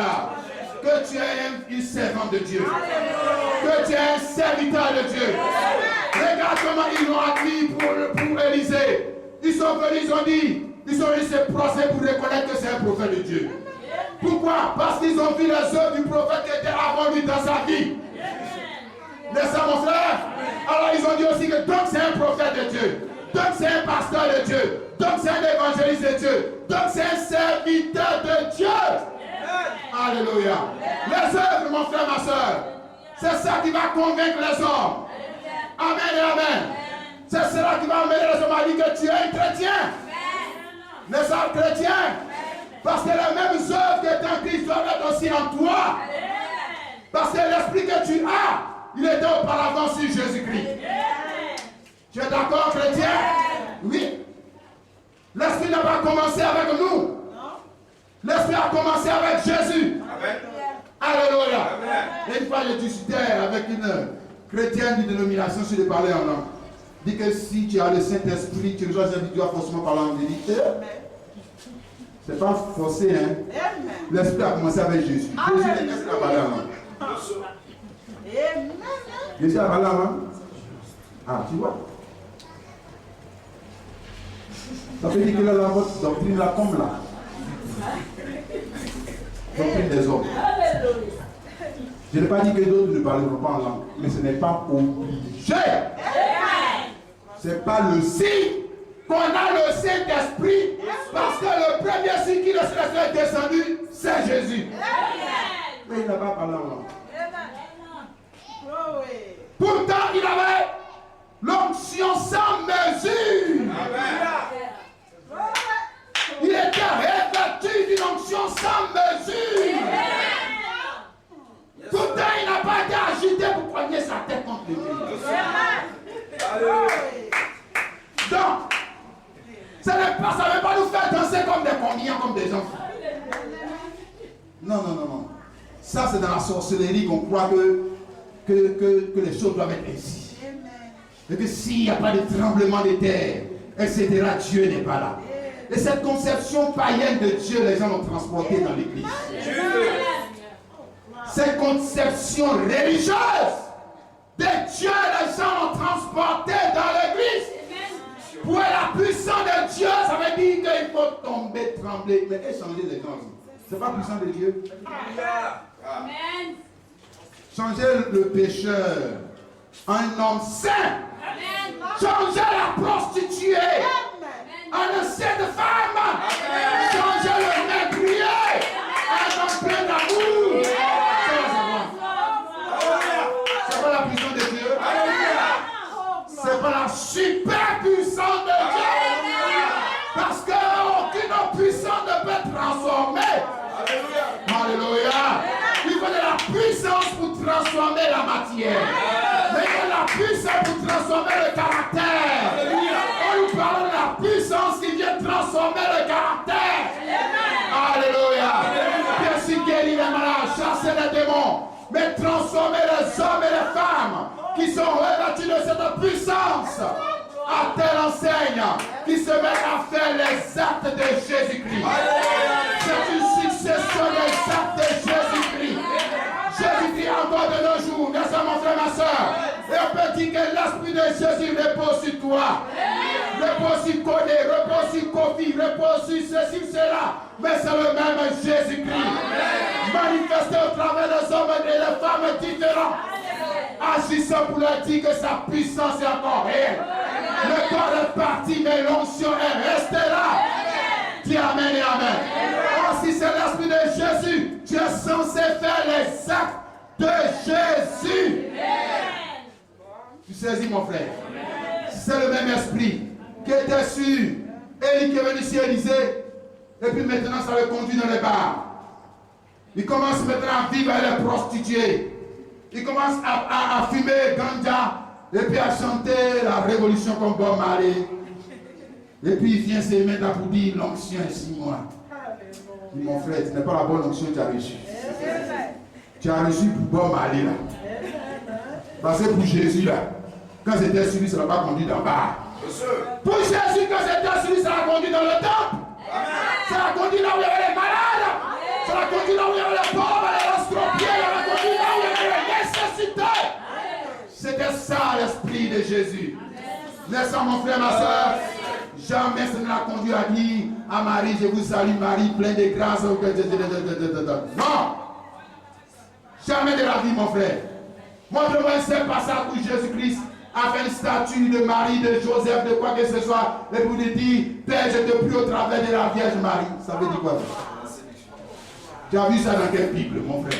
que tu es une servante de Dieu. Que tu es un serviteur de Dieu. Regarde comment ils l'ont admis pour Élisée. Ils sont venus, ils ont eu ce procès pour reconnaître que c'est un prophète de Dieu. Pourquoi? Parce qu'ils ont vu les œuvres du prophète qui était avant lui dans sa vie. N'est-ce pas mon frère? Alors ils ont dit aussi que donc c'est un prophète de Dieu. Donc c'est un pasteur de Dieu. Donc c'est un évangéliste de Dieu. Donc c'est un serviteur de Dieu. Alléluia. Les œuvres, mon frère, ma soeur, c'est ça qui va convaincre les hommes. Amen et amen. C'est cela qui va amener les hommes à dire que tu es un chrétien. N'est-ce pas, chrétien? Parce que les mêmes œuvres que tu as en Christ doivent être aussi en toi. Parce que l'esprit que tu as, il était auparavant sur Jésus-Christ. Tu es d'accord, chrétien? Oui. L'esprit n'a pas commencé avec nous. L'esprit a commencé avec Jésus. Alléluia. Et une fois, je discutais avec une chrétienne d'une dénomination sur le parler en langue. Dit que si tu as le Saint-Esprit, tu reçois tu dois forcément parler en vérité. C'est pas forcé, hein. L'Esprit a commencé avec Jésus. Jésus a parlé en langue. Jésus a parlé en langue. Ah, tu vois. Ça veut dire que là, votre doctrine là, comme là. Doctrine des hommes. Je n'ai pas dit que d'autres ne parleront pas en langue, mais ce n'est pas obligé. Ce n'est pas le signe qu'on a le Saint-Esprit, parce que le premier signe qui le Saint-Esprit est descendu, c'est Jésus. Mais il n'a pas parlé en langue. Pourtant, il avait l'onction sans mesure. Il était revêtu d'une onction sans mesure. Pourtant, il n'a pas été agité pour poigner sa tête contre le mur. Donc, ça ne veut pas nous faire danser comme des combien, comme des enfants. Non, non, non, non. Ça, c'est dans la sorcellerie qu'on croit que les choses doivent être ainsi. Et que s'il n'y a pas de tremblement de terre, etc., Dieu n'est pas là. Et cette conception païenne de Dieu, les gens l'ont transportée dans l'église. Cette conception religieuse de Dieu, les gens l'ont transportée dans l'église. Pour la puissance de Dieu, ça veut dire qu'il faut tomber, trembler. Mais échanger les gens. Ce n'est pas puissant de Dieu. Amen. Changer le pécheur en un homme saint. Changer la prostituée en un saint de femme. Changer le négrier en un homme plein d'amour. C'est pas la puissance de Dieu. C'est pas la super puissance de Dieu. Parce qu'aucune puissance ne peut transformer. Alléluia. Il faut de la puissance pour transformer la matière. Mais il y a la puissance pour transformer le caractère. On nous parle de la puissance qui vient transformer le caractère. Alléluia. Bien sûr, guérir les malades, chasser les démons, mais transformer les hommes et les femmes qui sont revêtus de cette puissance. À telle enseigne qui se mettent à faire les actes de Jésus-Christ. C'est une succession des actes de Jésus-Christ. Jésus-Christ encore de nos jours, n'est-ce pas mon frère, ma soeur? Et on peut dire que l'esprit de Jésus repose sur toi. Repose sur Kodé, repose sur Kofi, repose sur ceci, cela. Mais c'est le même Jésus-Christ. Manifesté au travers des hommes et des femmes différents. agissant pour leur dire que sa puissance est encore réelle. Le corps est parti, mais l'onction est restée là. Dis amen et amen. Oh, si c'est l'esprit de Jésus, tu es censé faire les actes de Jésus. Tu saisis mon frère. C'est le même esprit qui était sur Élie qui est venu ici Élysée. Et puis maintenant ça le conduit dans les bars. Il commence maintenant à vivre avec les prostituées. Il commence à fumer ganja. Et puis à chanter la révolution comme Bob Marley. Et puis il vient se mettre là pour dire l'onction est sur moi. Dis mon frère, ce n'est pas la bonne onction que tu as reçue. Tu as reçu pour Bob Marley là. Parce que pour Jésus là, quand c'était sur lui, ça ne l'a pas conduit d'en bas. Pour Jésus, quand c'était sur lui, ça l'a conduit dans le temple. Ça l'a conduit là où il y avait les malades. Ça l'a conduit là où il y avait les pauvres, les estropiés. Ça l'a conduit là où il y avait les nécessités. C'était ça l'esprit de Jésus. N'est-ce pas mon frère, ma soeur? Jamais ça ne l'a conduit à dire à Marie, je vous salue Marie, plein de grâce. Non. Jamais de la vie, mon frère. Montre-moi un seul passage où Jésus-Christ a fait une statue de Marie, de Joseph, de quoi que ce soit, et vous lui dites, Père, je te prie au travers de la Vierge Marie. Ça veut dire quoi? Tu as vu ça dans quelle Bible, mon frère?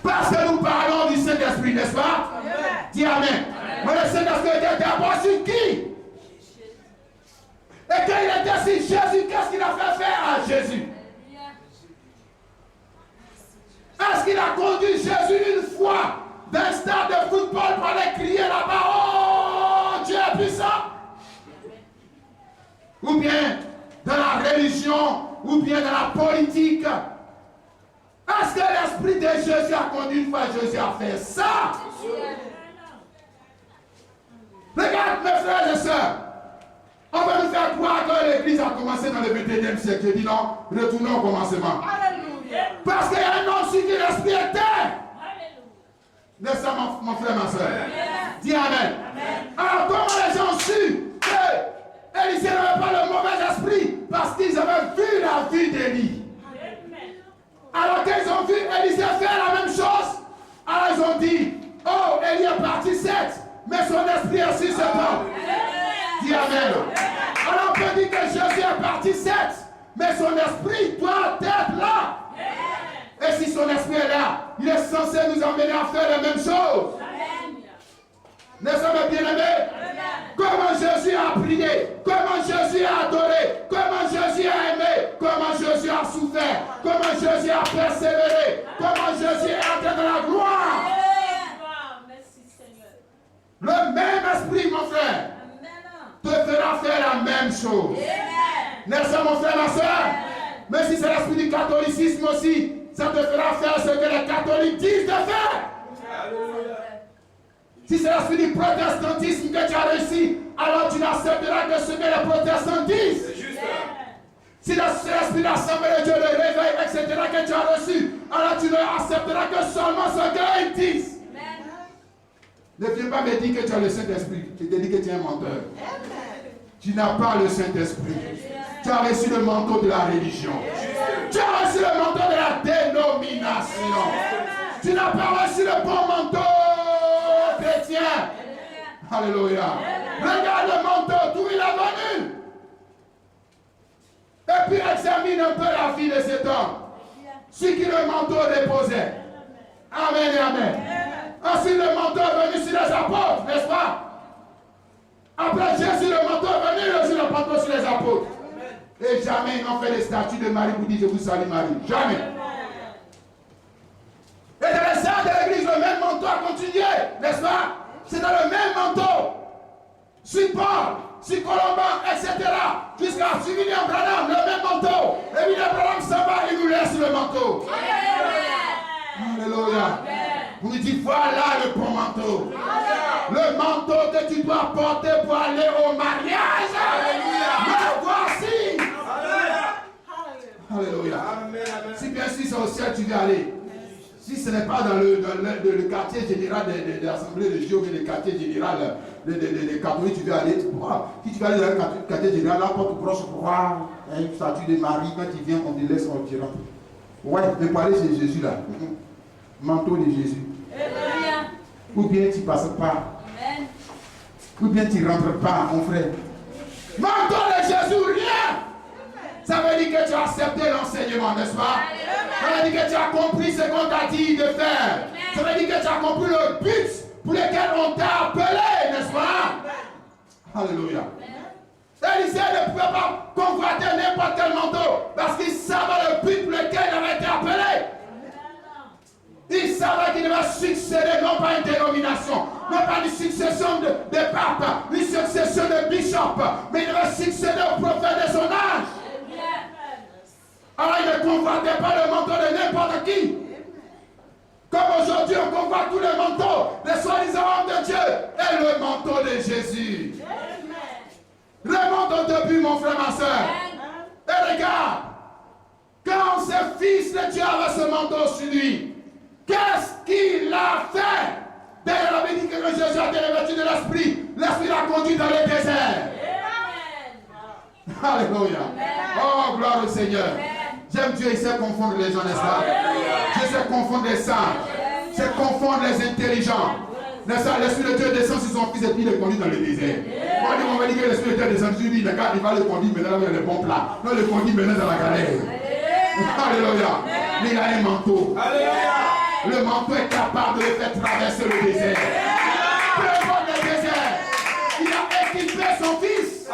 Parce que nous parlons du Saint-Esprit, n'est-ce pas? Dis Amen. Mais le Saint-Esprit était d'abord sur qui? Et quand il était sur Jésus, qu'est-ce qu'il a fait faire à Jésus? Est-ce qu'il a conduit Jésus une fois d'un stade de football pour aller crier là-bas, oh, Dieu est puissant? Ou bien dans la religion, ou bien dans la politique? Est-ce que l'esprit de Jésus a conduit une fois Jésus a fait ça? Regarde mes frères et sœurs, on va nous faire croire que l'église a commencé dans le 21e siècle. Je dis non, retournons au commencement. Parce qu'il y a un nom sur qui l'esprit était. N'est-ce pas mon frère, ma soeur? Dis Amen. Alors comment les gens ont su que Élisée n'avait pas le mauvais esprit? Parce qu'ils avaient vu la vie d'Élie. Alors qu'ils ont vu Élisée faire la même chose, alors ils ont dit, oh, Élie est parti 7, mais son esprit est sur cet homme. Dis Amen. Alors on peut dire que Jésus est parti 7, mais son esprit doit être là. Et si son esprit est là, il est censé nous emmener à faire la même chose. N'est-ce pas, mes bien-aimés? Comment Jésus a prié, comment Jésus a adoré, comment Jésus a aimé, comment Jésus a souffert, comment Jésus a persévéré, comment Jésus est entré dans la gloire. Merci Seigneur. Le même esprit, mon frère, te fera faire la même chose. N'est-ce pas, mon frère, ma soeur? Mais si c'est l'esprit du catholicisme aussi, ça te fera faire ce que les catholiques disent de faire. Si c'est l'esprit du protestantisme que tu as réussi, alors tu n'accepteras que ce que les protestants disent. C'est juste. Si c'est l'esprit de l'assemblée de Dieu, le réveil, etc. que tu as reçu, alors tu n'accepteras que seulement ce qu'ils disent. Ne viens pas me dire que tu as le Saint-Esprit. Je te dis que tu es un menteur. Tu n'as pas le Saint-Esprit. Tu as reçu le manteau de la religion. Tu as reçu le manteau de la dénomination. Tu n'as pas reçu le bon manteau chrétien. Alléluia. Regarde le manteau, d'où il est venu. Et puis examine un peu la vie de cet homme. Sur qui le manteau reposait. Amen et amen. Ensuite le manteau est venu sur les apôtres, n'est-ce pas? Après Jésus, le manteau est venu sur le manteau sur les apôtres. Et jamais ils n'ont fait les statues de Marie pour dire je vous salue Marie. Jamais. Et dans les salles de l'église, le même manteau a continué, n'est-ce pas? C'est dans le même manteau. Sur Paul, sur Colomban, etc. Jusqu'à William Branham, le même manteau. Et William Branham s'en va, il nous laisse le manteau. Alléluia. Vous nous dites voilà le bon manteau. Le manteau que tu dois porter pour aller au mariage. Le voici. Alléluia. Si bien sûr c'est au ciel tu veux aller. Si ce n'est pas dans le quartier général de l'Assemblée de Dieu, mais le quartier général des catholiques, tu veux aller, tu pourras. Si tu veux aller dans le quartier général, là, porte proche pour voir une statue de Marie, quand tu viens, on te laisse en tirant. Ouais, mais pour aller chez Jésus là. Manteau de Jésus. Ou bien tu ne passes pas. Ou bien tu ne rentres pas, mon frère. Manteau de Jésus, rien. Ça veut dire que tu as accepté l'enseignement, n'est-ce pas? Ça veut dire que tu as compris ce qu'on t'a dit de faire. Ça veut dire que tu as compris le but pour lequel on t'a appelé, n'est-ce pas? Alléluia. Élisée ne pouvait pas convoiter n'importe quel manteau parce qu'il savait le but pour lequel il avait été appelé. Il savait qu'il devait succéder non pas à une dénomination, non pas une succession de papes, une succession de bishops, mais il devait succéder au prophète de son âge. Alors il ne convoitait pas le manteau de n'importe qui. Comme aujourd'hui on convoite tous les manteaux des soi-disant hommes de Dieu et le manteau de Jésus. Remonte au début, mon frère, ma soeur. Et regarde, quand ce fils de Dieu avait ce manteau sur lui, qu'est-ce qu'il a fait? D'ailleurs, la Bible dit que Jésus a été revêtu de l'Esprit. L'Esprit l'a conduit dans le désert. Alléluia. Oh, gloire au Seigneur. J'aime Dieu, il sait confondre les gens, n'est-ce pas? Dieu sait confondre les sages. Il sait confondre les intelligents. L'Esprit de Dieu descend sur son fils et puis il le conduit dans le désert. Moi, on va dire que l'Esprit de Dieu descend sur lui, il va le conduire maintenant vers le bon plat. Non, il le conduit maintenant dans la galère. Alléluia. Mais il a un manteau. Le manteau est capable de le faire traverser le désert. Peu importe le désert, il a équipé son fils.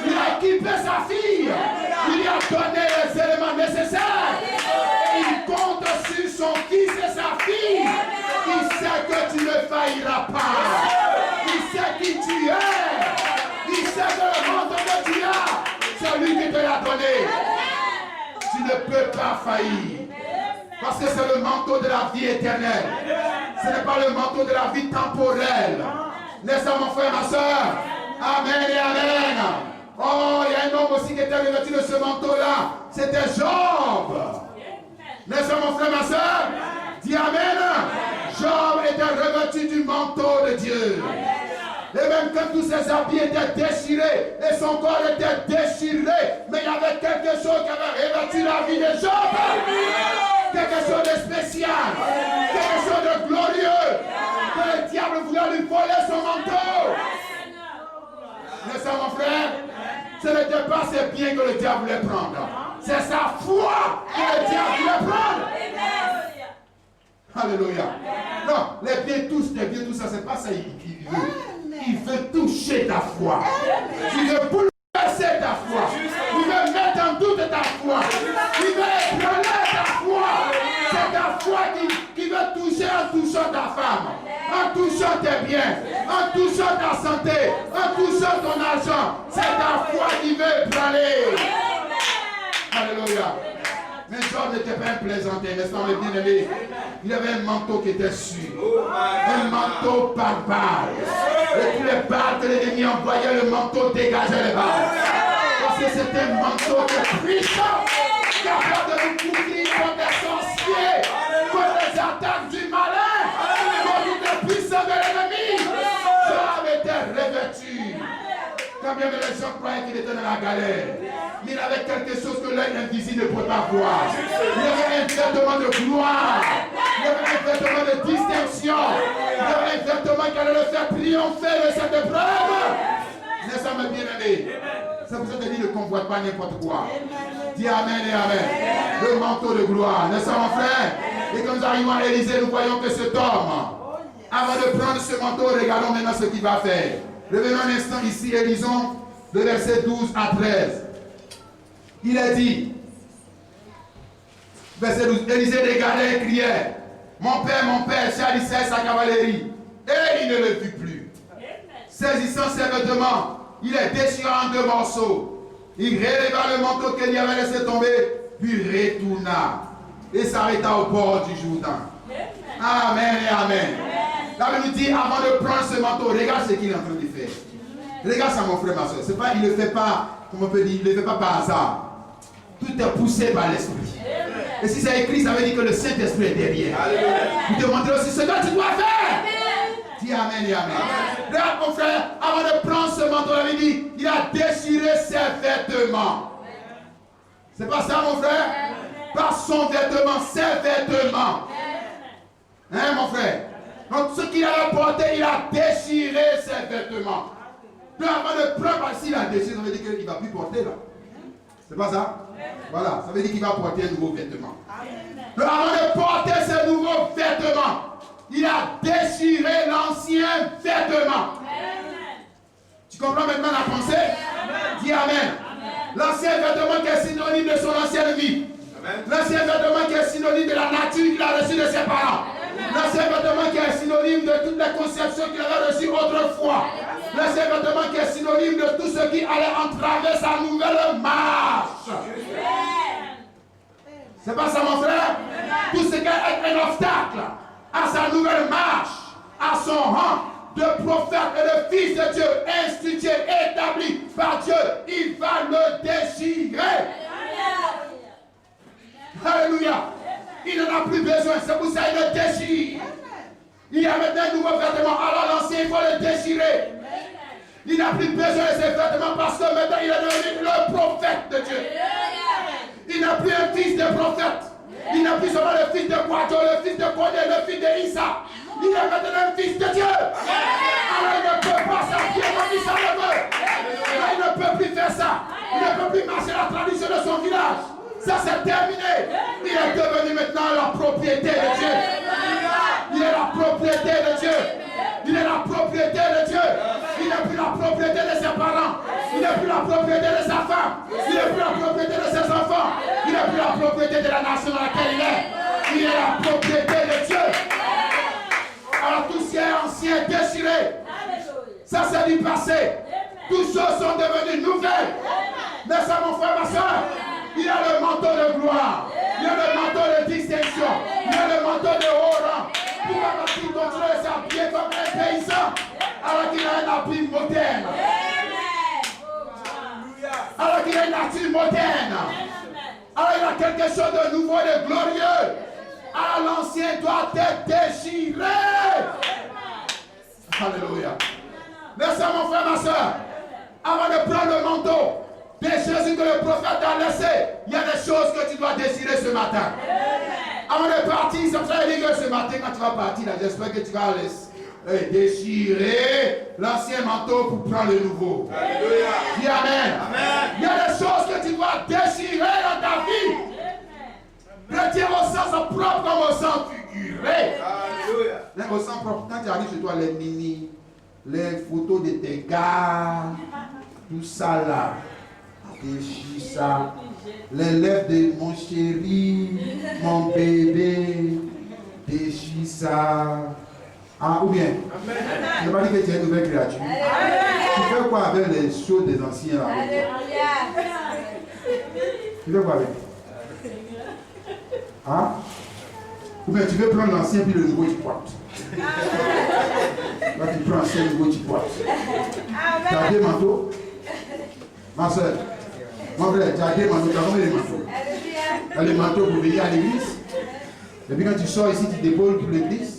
Il a équipé sa fille. Il lui a donné les éléments nécessaires. Et il compte sur son fils et sa fille. Il sait que tu ne failliras pas. Il sait qui tu es. Il sait que le manteau que tu as, c'est lui qui te l'a donné. Tu ne peux pas faillir. Parce que c'est le manteau de la vie éternelle. Ce n'est pas le manteau de la vie temporelle. N'est-ce pas, mon frère, ma soeur? Amen et amen. Oh, il y a un homme aussi qui était revêtu de ce manteau-là. C'était Job. N'est-ce pas, mon frère, ma soeur? Dis amen. Job était revêtu du manteau de Dieu. Et même quand tous ses habits étaient déchirés et son corps était déchiré, mais il y avait quelque chose qui avait revêtu la vie de Job. Quelque chose de spécial, quelque chose de glorieux, que le diable voulait lui voler son manteau. N'est-ce pas, mon frère? Ce n'était pas ses biens que le diable voulait prendre. C'est sa foi que le diable voulait prendre. Alléluia. Non, les biens, tout ça, c'est pas ça qu'il veut. Il veut toucher ta foi. Il veut bouleverser ta foi. Il veut mettre en doute ta foi. Il veut ébranler ta foi. C'est ta foi qui veut toucher en touchant ta femme, en touchant tes biens, en touchant ta santé, en touchant ton argent. C'est ta foi qui veut ébranler. Alléluia. Mais Job n'était pas un plaisantin, n'est-ce pas, mes bien-aimés? Il avait un manteau qui était sûr. Un manteau par balle. Et tous les balles que l'ennemi envoyait, le manteau dégageait les balles. Parce que c'était un manteau de puissant, capable de nous couvrir contre les sorciers, contre les attaques du malin, contre les puissants de l'ennemi. Job était revêtu. Quand bien les gens croyaient qu'il était dans la galère, il avait quelque chose que l'œil invisible ne pouvait pas voir. Il avait un vêtement de gloire. Il avait un vêtement de distinction. Il avait un vêtement qui allait le faire triompher de cette épreuve. N'est-ce pas, mes bien-aimés? C'est pour ça que je dis ne convoite pas n'importe quoi. Dis amen et amen. Le manteau de gloire. N'est-ce pas, mon frère? Et quand nous arrivons à Élysée, nous voyons que cet homme, avant de prendre ce manteau, regardons maintenant ce qu'il va faire. Revenons un instant ici et lisons le verset 12 à 13. Il a dit, verset 12, Élysée regardait et criait, mon père, chérissait sa cavalerie. Et il ne le vit plus. Saisissant ses vêtements, il les déchira en deux morceaux. Il releva le manteau qu'il y avait laissé tomber, puis retourna et s'arrêta au bord du Jourdain. Amen et amen. La Bible dit, avant de prendre ce manteau, regarde ce qu'il est en train de faire. Regarde ça, mon frère, ma soeur. C'est pas, il ne le fait pas, comment on peut dire, il ne le fait pas par hasard. Tout est poussé par l'Esprit. Et si c'est écrit, ça veut dire que le Saint-Esprit est derrière. Il te montre aussi ce que tu dois faire. Dis amen et amen. Regarde, mon frère, avant de prendre ce manteau, la Bible dit, il a déchiré ses vêtements. C'est pas ça, mon frère? Par son vêtement, ses vêtements. Hein, mon frère? Donc ce qu'il avait porté, il a déchiré ses vêtements. Donc avant de prendre, s'il a déchiré, ça veut dire qu'il ne va plus porter là. C'est pas ça? Voilà, ça veut dire qu'il va porter un nouveau vêtement. Donc avant de porter ce nouveau vêtement, il a déchiré l'ancien vêtement. Tu comprends maintenant la pensée? Dis Amen. L'ancien vêtement qui est synonyme de son ancienne vie. L'ancien vêtement qui est synonyme de la nature qu'il a reçue de ses parents. L'ancien vêtement qui est synonyme de toutes les conceptions qu'il avait reçues autrefois. L'ancien vêtement qui est synonyme de tout ce qui allait entraver sa nouvelle marche. C'est pas ça mon frère? Tout ce qui est un obstacle à sa nouvelle marche, à son rang de prophète et de fils de Dieu, institué, établi par Dieu, il va le déchirer. Alléluia. Il n'en a plus besoin, c'est pour ça qu'il le déchire. Il y a maintenant un nouveau vêtement, alors l'ancien, il faut le déchirer. Il n'a plus besoin de ses vêtements parce que maintenant il est devenu le prophète de Dieu. Il n'a plus un fils de prophète. Il n'a plus seulement le fils de Quato, le fils de Kodé, le fils de Issa. Il est maintenant un fils de Dieu. Alors il ne peut pas s'appuyer comme il s'en veut. Il ne peut plus faire ça. Il ne peut plus marcher la tradition de son village. Ça c'est terminé. Il est devenu maintenant la propriété de Dieu. Il est la propriété de Dieu. Il est la propriété de Dieu. Il n'est plus la propriété de ses parents. Il n'est plus la propriété de sa femme. Il n'est plus la propriété de ses enfants. Il n'est plus la propriété de la nation dans laquelle il est. Il est la propriété de Dieu. Alors tout ce qui est ancien déchiré, ça c'est du passé. Toutes choses sont devenues nouvelles. Mais ça mon frère, ma soeur, il y a le manteau de gloire. Il y a le manteau de distinction. Il y a le manteau de haut rang. Pourquoi va-t-il continuer à s'habiller comme un paysan alors qu'il a un habit moderne? Alors qu'il a une nature moderne. Alors il a quelque chose de nouveau et de glorieux. Alors l'ancien doit être déchiré. Alléluia. Merci à mon frère, ma soeur. Avant de prendre le manteau des Jésus que le prophète a laissé, il y a des choses que tu dois déchirer ce matin. Avant de partir, c'est pour ça que ce matin, quand tu vas partir, j'espère que tu vas déchirer l'ancien manteau pour prendre le nouveau. Alléluia. Dis Amen. Amen. Il y a des choses que tu dois déchirer dans ta vie. Chrétien au sens propre comme au sens figuré. Alléluia. Mais au sens propre, quand tu arrives chez toi, les mini, les photos de tes gars, tout ça là, déchire ça. Les lèvres de mon chéri, mon bébé, déchire ça. Ah, ou bien, je ne vais pas dire que tu es une nouvelle créature. Tu fais quoi avec les choses des anciens là? Tu fais quoi avec? Hein? Ou bien tu veux prendre l'ancien puis le nouveau tu portes. Là tu prends l'ancien, le nouveau tu portes. Tu as deux manteaux? Ma soeur, mon frère, tu as deux manteaux, tu as combien de manteaux? Tu as les manteaux pour venir à l'église. Et puis quand tu sors ici, tu déposes pour l'église.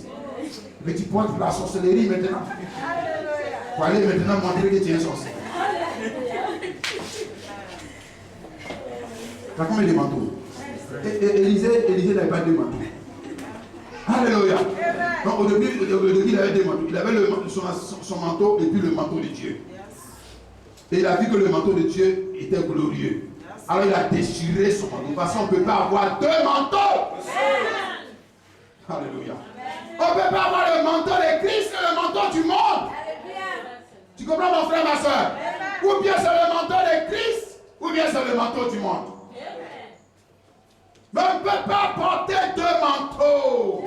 Mais tu portes la sorcellerie maintenant. Pour aller maintenant montrer que tu es un sorcier. Tu as combien de manteaux? Élisée n'avait pas deux manteaux. Alléluia. Donc au début, il avait deux manteaux. Il avait son manteau et puis le manteau de Dieu. Et il a vu que le manteau de Dieu était glorieux. Alors il a déchiré son manteau. De toute façon, on ne peut pas avoir deux manteaux. Alléluia. On ne peut pas avoir le manteau de Christ et le manteau du monde. Tu comprends mon frère, ma soeur? Ou bien c'est le manteau de Christ, ou bien c'est le manteau du monde. Mais on ne peut pas porter deux manteaux.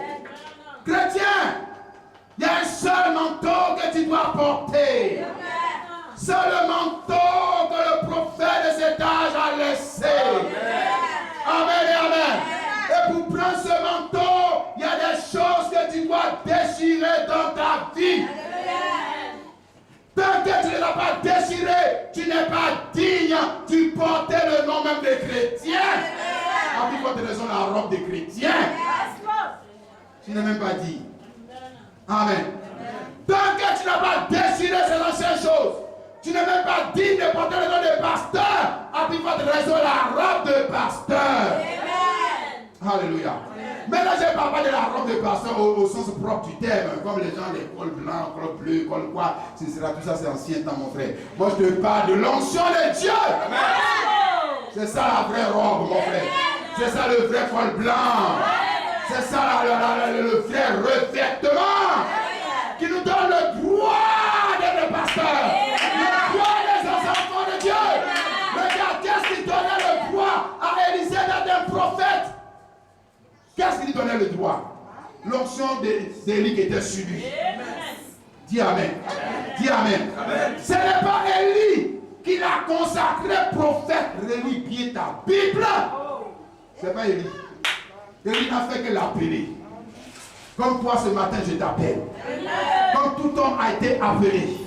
Chrétien, il y a un seul manteau que tu dois porter. C'est le manteau que le prophète de cet âge a laissé. Amen et amen. Et pour prendre ce manteau, il y a des choses que tu dois déchirer dans ta vie. Tant que tu ne l'as pas déchiré, tu n'es pas digne de porter le nom même de chrétien. À plus forte raison, la robe des chrétiens. Tu n'es même pas digne. Amen. Tant que tu n'as pas déchiré ces anciennes choses, tu n'es même pas digne de porter le nom de pasteur. À plus forte raison, la robe de pasteur. Alléluia. Maintenant, je ne parle pas de la robe de pasteur au sens propre du terme, comme les gens, les cols blancs, cols bleus, cols quoi, tout ça c'est ancien temps, mon frère. Moi, je te parle de l'onction de Dieu. C'est ça la vraie robe, mon frère. C'est ça le vrai col blanc. C'est ça le vrai revêtement qui nous donne le droit d'être pasteur. Le droit des enfants de Dieu. Regarde, qu'est-ce qui donnait le droit à Élisée d'être un prophète? Qu'est-ce qui lui donnait le droit? L'onction d'Élie qui était sur lui. Dis Amen. Dis Amen. Ce n'est pas Élie qui l'a consacré prophète. Relis bien ta Bible. Ce n'est pas Élie. Élie n'a fait que l'appeler. Comme toi ce matin, je t'appelle. Comme tout homme a été appelé.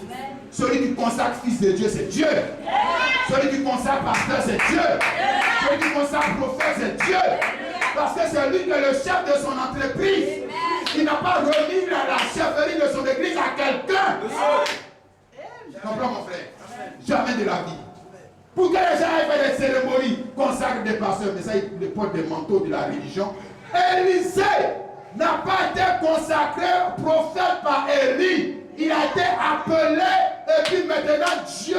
Celui qui consacre fils de Dieu, c'est Dieu. Celui qui consacre pasteur, c'est Dieu. Celui qui consacre prophète, c'est Dieu. Parce que c'est lui qui est le chef de son entreprise. Il n'a pas remis la chefferie de son église à quelqu'un. Tu comprends, mon frère? Jamais de la vie. Pour que les gens aient fait des cérémonies, consacrent des pasteurs, mais ça, ils portent des manteaux de la religion. Élisée n'a pas été consacré prophète par Élie. Il a été appelé et puis maintenant Dieu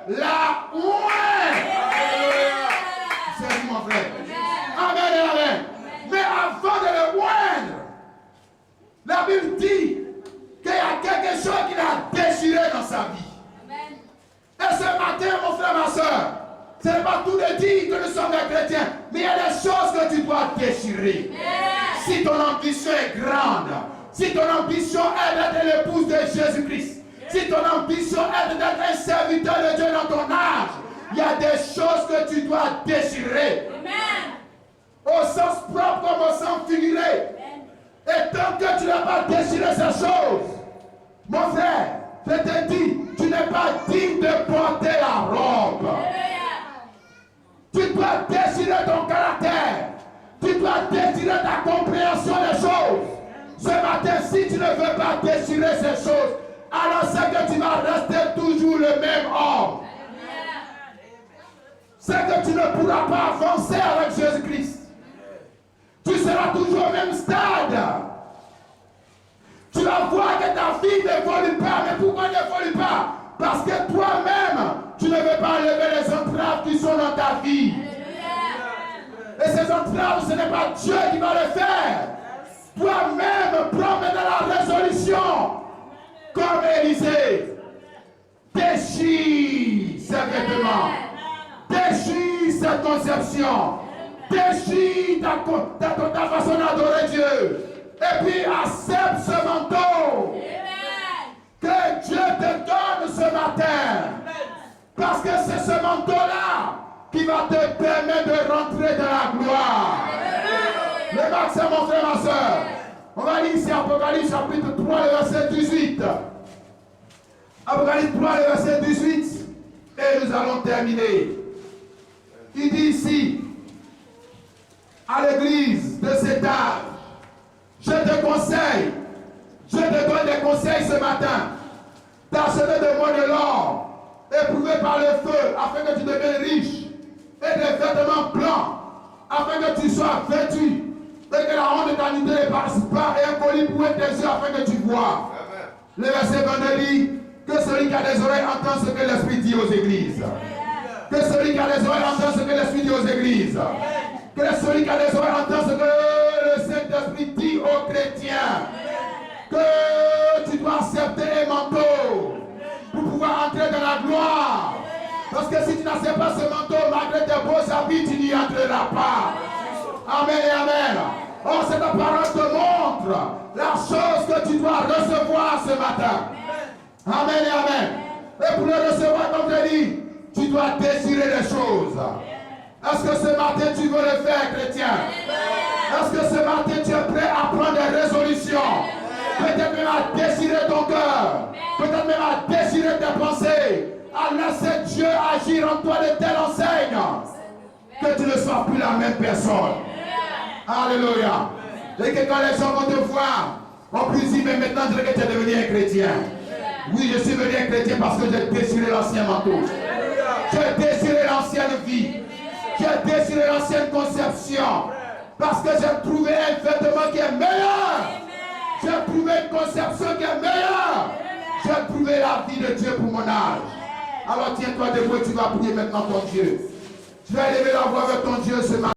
l'a oint. C'est mon frère. Amen et amen. Mais avant de le oindre, la Bible dit qu'il y a quelque chose qu'il a déchiré dans sa vie. Et ce matin, mon frère, ma soeur, ce n'est pas tout de dire que nous sommes des chrétiens, mais il y a des choses que tu dois déchirer. Si ton ambition est grande, si ton ambition est d'être l'épouse de Jésus-Christ, si ton ambition est d'être un serviteur de Dieu dans ton âge, il y a des choses que tu dois déchirer. Au sens propre comme au sens figuré. Et tant que tu n'as pas déchiré ces choses, mon frère, je te dis, tu n'es pas digne de porter la robe. Tu dois déchirer ton caractère. Tu dois déchirer ta compréhension des choses. Ce matin, si tu ne veux pas déchirer ces choses, alors c'est que tu vas rester toujours le même homme. C'est que tu ne pourras pas avancer avec Jésus-Christ. Tu seras toujours au même stade. Tu vas voir que ta vie n'évolue pas. Mais pourquoi n'évolue pas? Parce que toi-même, tu ne veux pas enlever les entraves qui sont dans ta vie. Et ces entraves, ce n'est pas Dieu qui va le faire. Toi-même, prends maintenant la résolution. Comme Élisée. Déchire ses vêtements. Déchire cette conception. Déchire ta façon d'adorer Dieu. Et puis accepte ce manteau. Que Dieu te donne ce matin. Parce que c'est ce manteau-là qui va te permettre de rentrer dans la gloire. Le max, c'est mon frère, ma soeur. On va lire ici Apocalypse chapitre 3, le verset 18. Apocalypse 3, le verset 18. Et nous allons terminer. Il dit ici, à l'église de cet âge, je te conseille, je te donne des conseils ce matin, d'acheter de moi de l'or, éprouvé par le feu, afin que tu deviennes riche, et des vêtements blancs, afin que tu sois vêtu, et que la honte de ta nudité ne passe pas, et un colis pour tes yeux, afin que tu vois. Le verset 22 dit, que celui qui a des oreilles entend ce que l'Esprit dit aux églises. Que celui qui a des oreilles entend ce que l'Esprit dit aux églises. Que celui qui a des oreilles entend ce que le Saint-Esprit dit aux chrétiens. Que tu dois accepter les manteaux pour pouvoir entrer dans la gloire. Parce que si tu n'acceptes pas ce manteau, malgré tes beaux habits, tu n'y entreras pas. Amen et amen. Oh, cette parole te montre la chose que tu dois recevoir ce matin. Amen et amen. Et pour le recevoir, comme je dis, tu dois désirer les choses. Est-ce que ce matin tu veux le faire, chrétien? Est-ce que ce matin tu es prêt à prendre des résolutions? Peut-être même à désirer ton cœur. Peut-être même à désirer tes pensées. À laisser Dieu agir en toi de telle enseigne que tu ne sois plus la même personne. Alléluia. Et que quand les gens vont te voir, on peut dire, mais maintenant je veux que tu es devenu un chrétien. Oui, je suis devenu un chrétien parce que j'ai désiré l'ancien manteau. J'ai désiré l'ancienne vie. J'ai désiré l'ancienne conception. Parce que j'ai trouvé un vêtement qui est meilleur. Amen. J'ai trouvé une conception qui est meilleure. J'ai trouvé la vie de Dieu pour mon âge. Alors tiens-toi debout et tu vas prier maintenant ton Dieu. Tu vas élever la voix vers ton Dieu ce matin.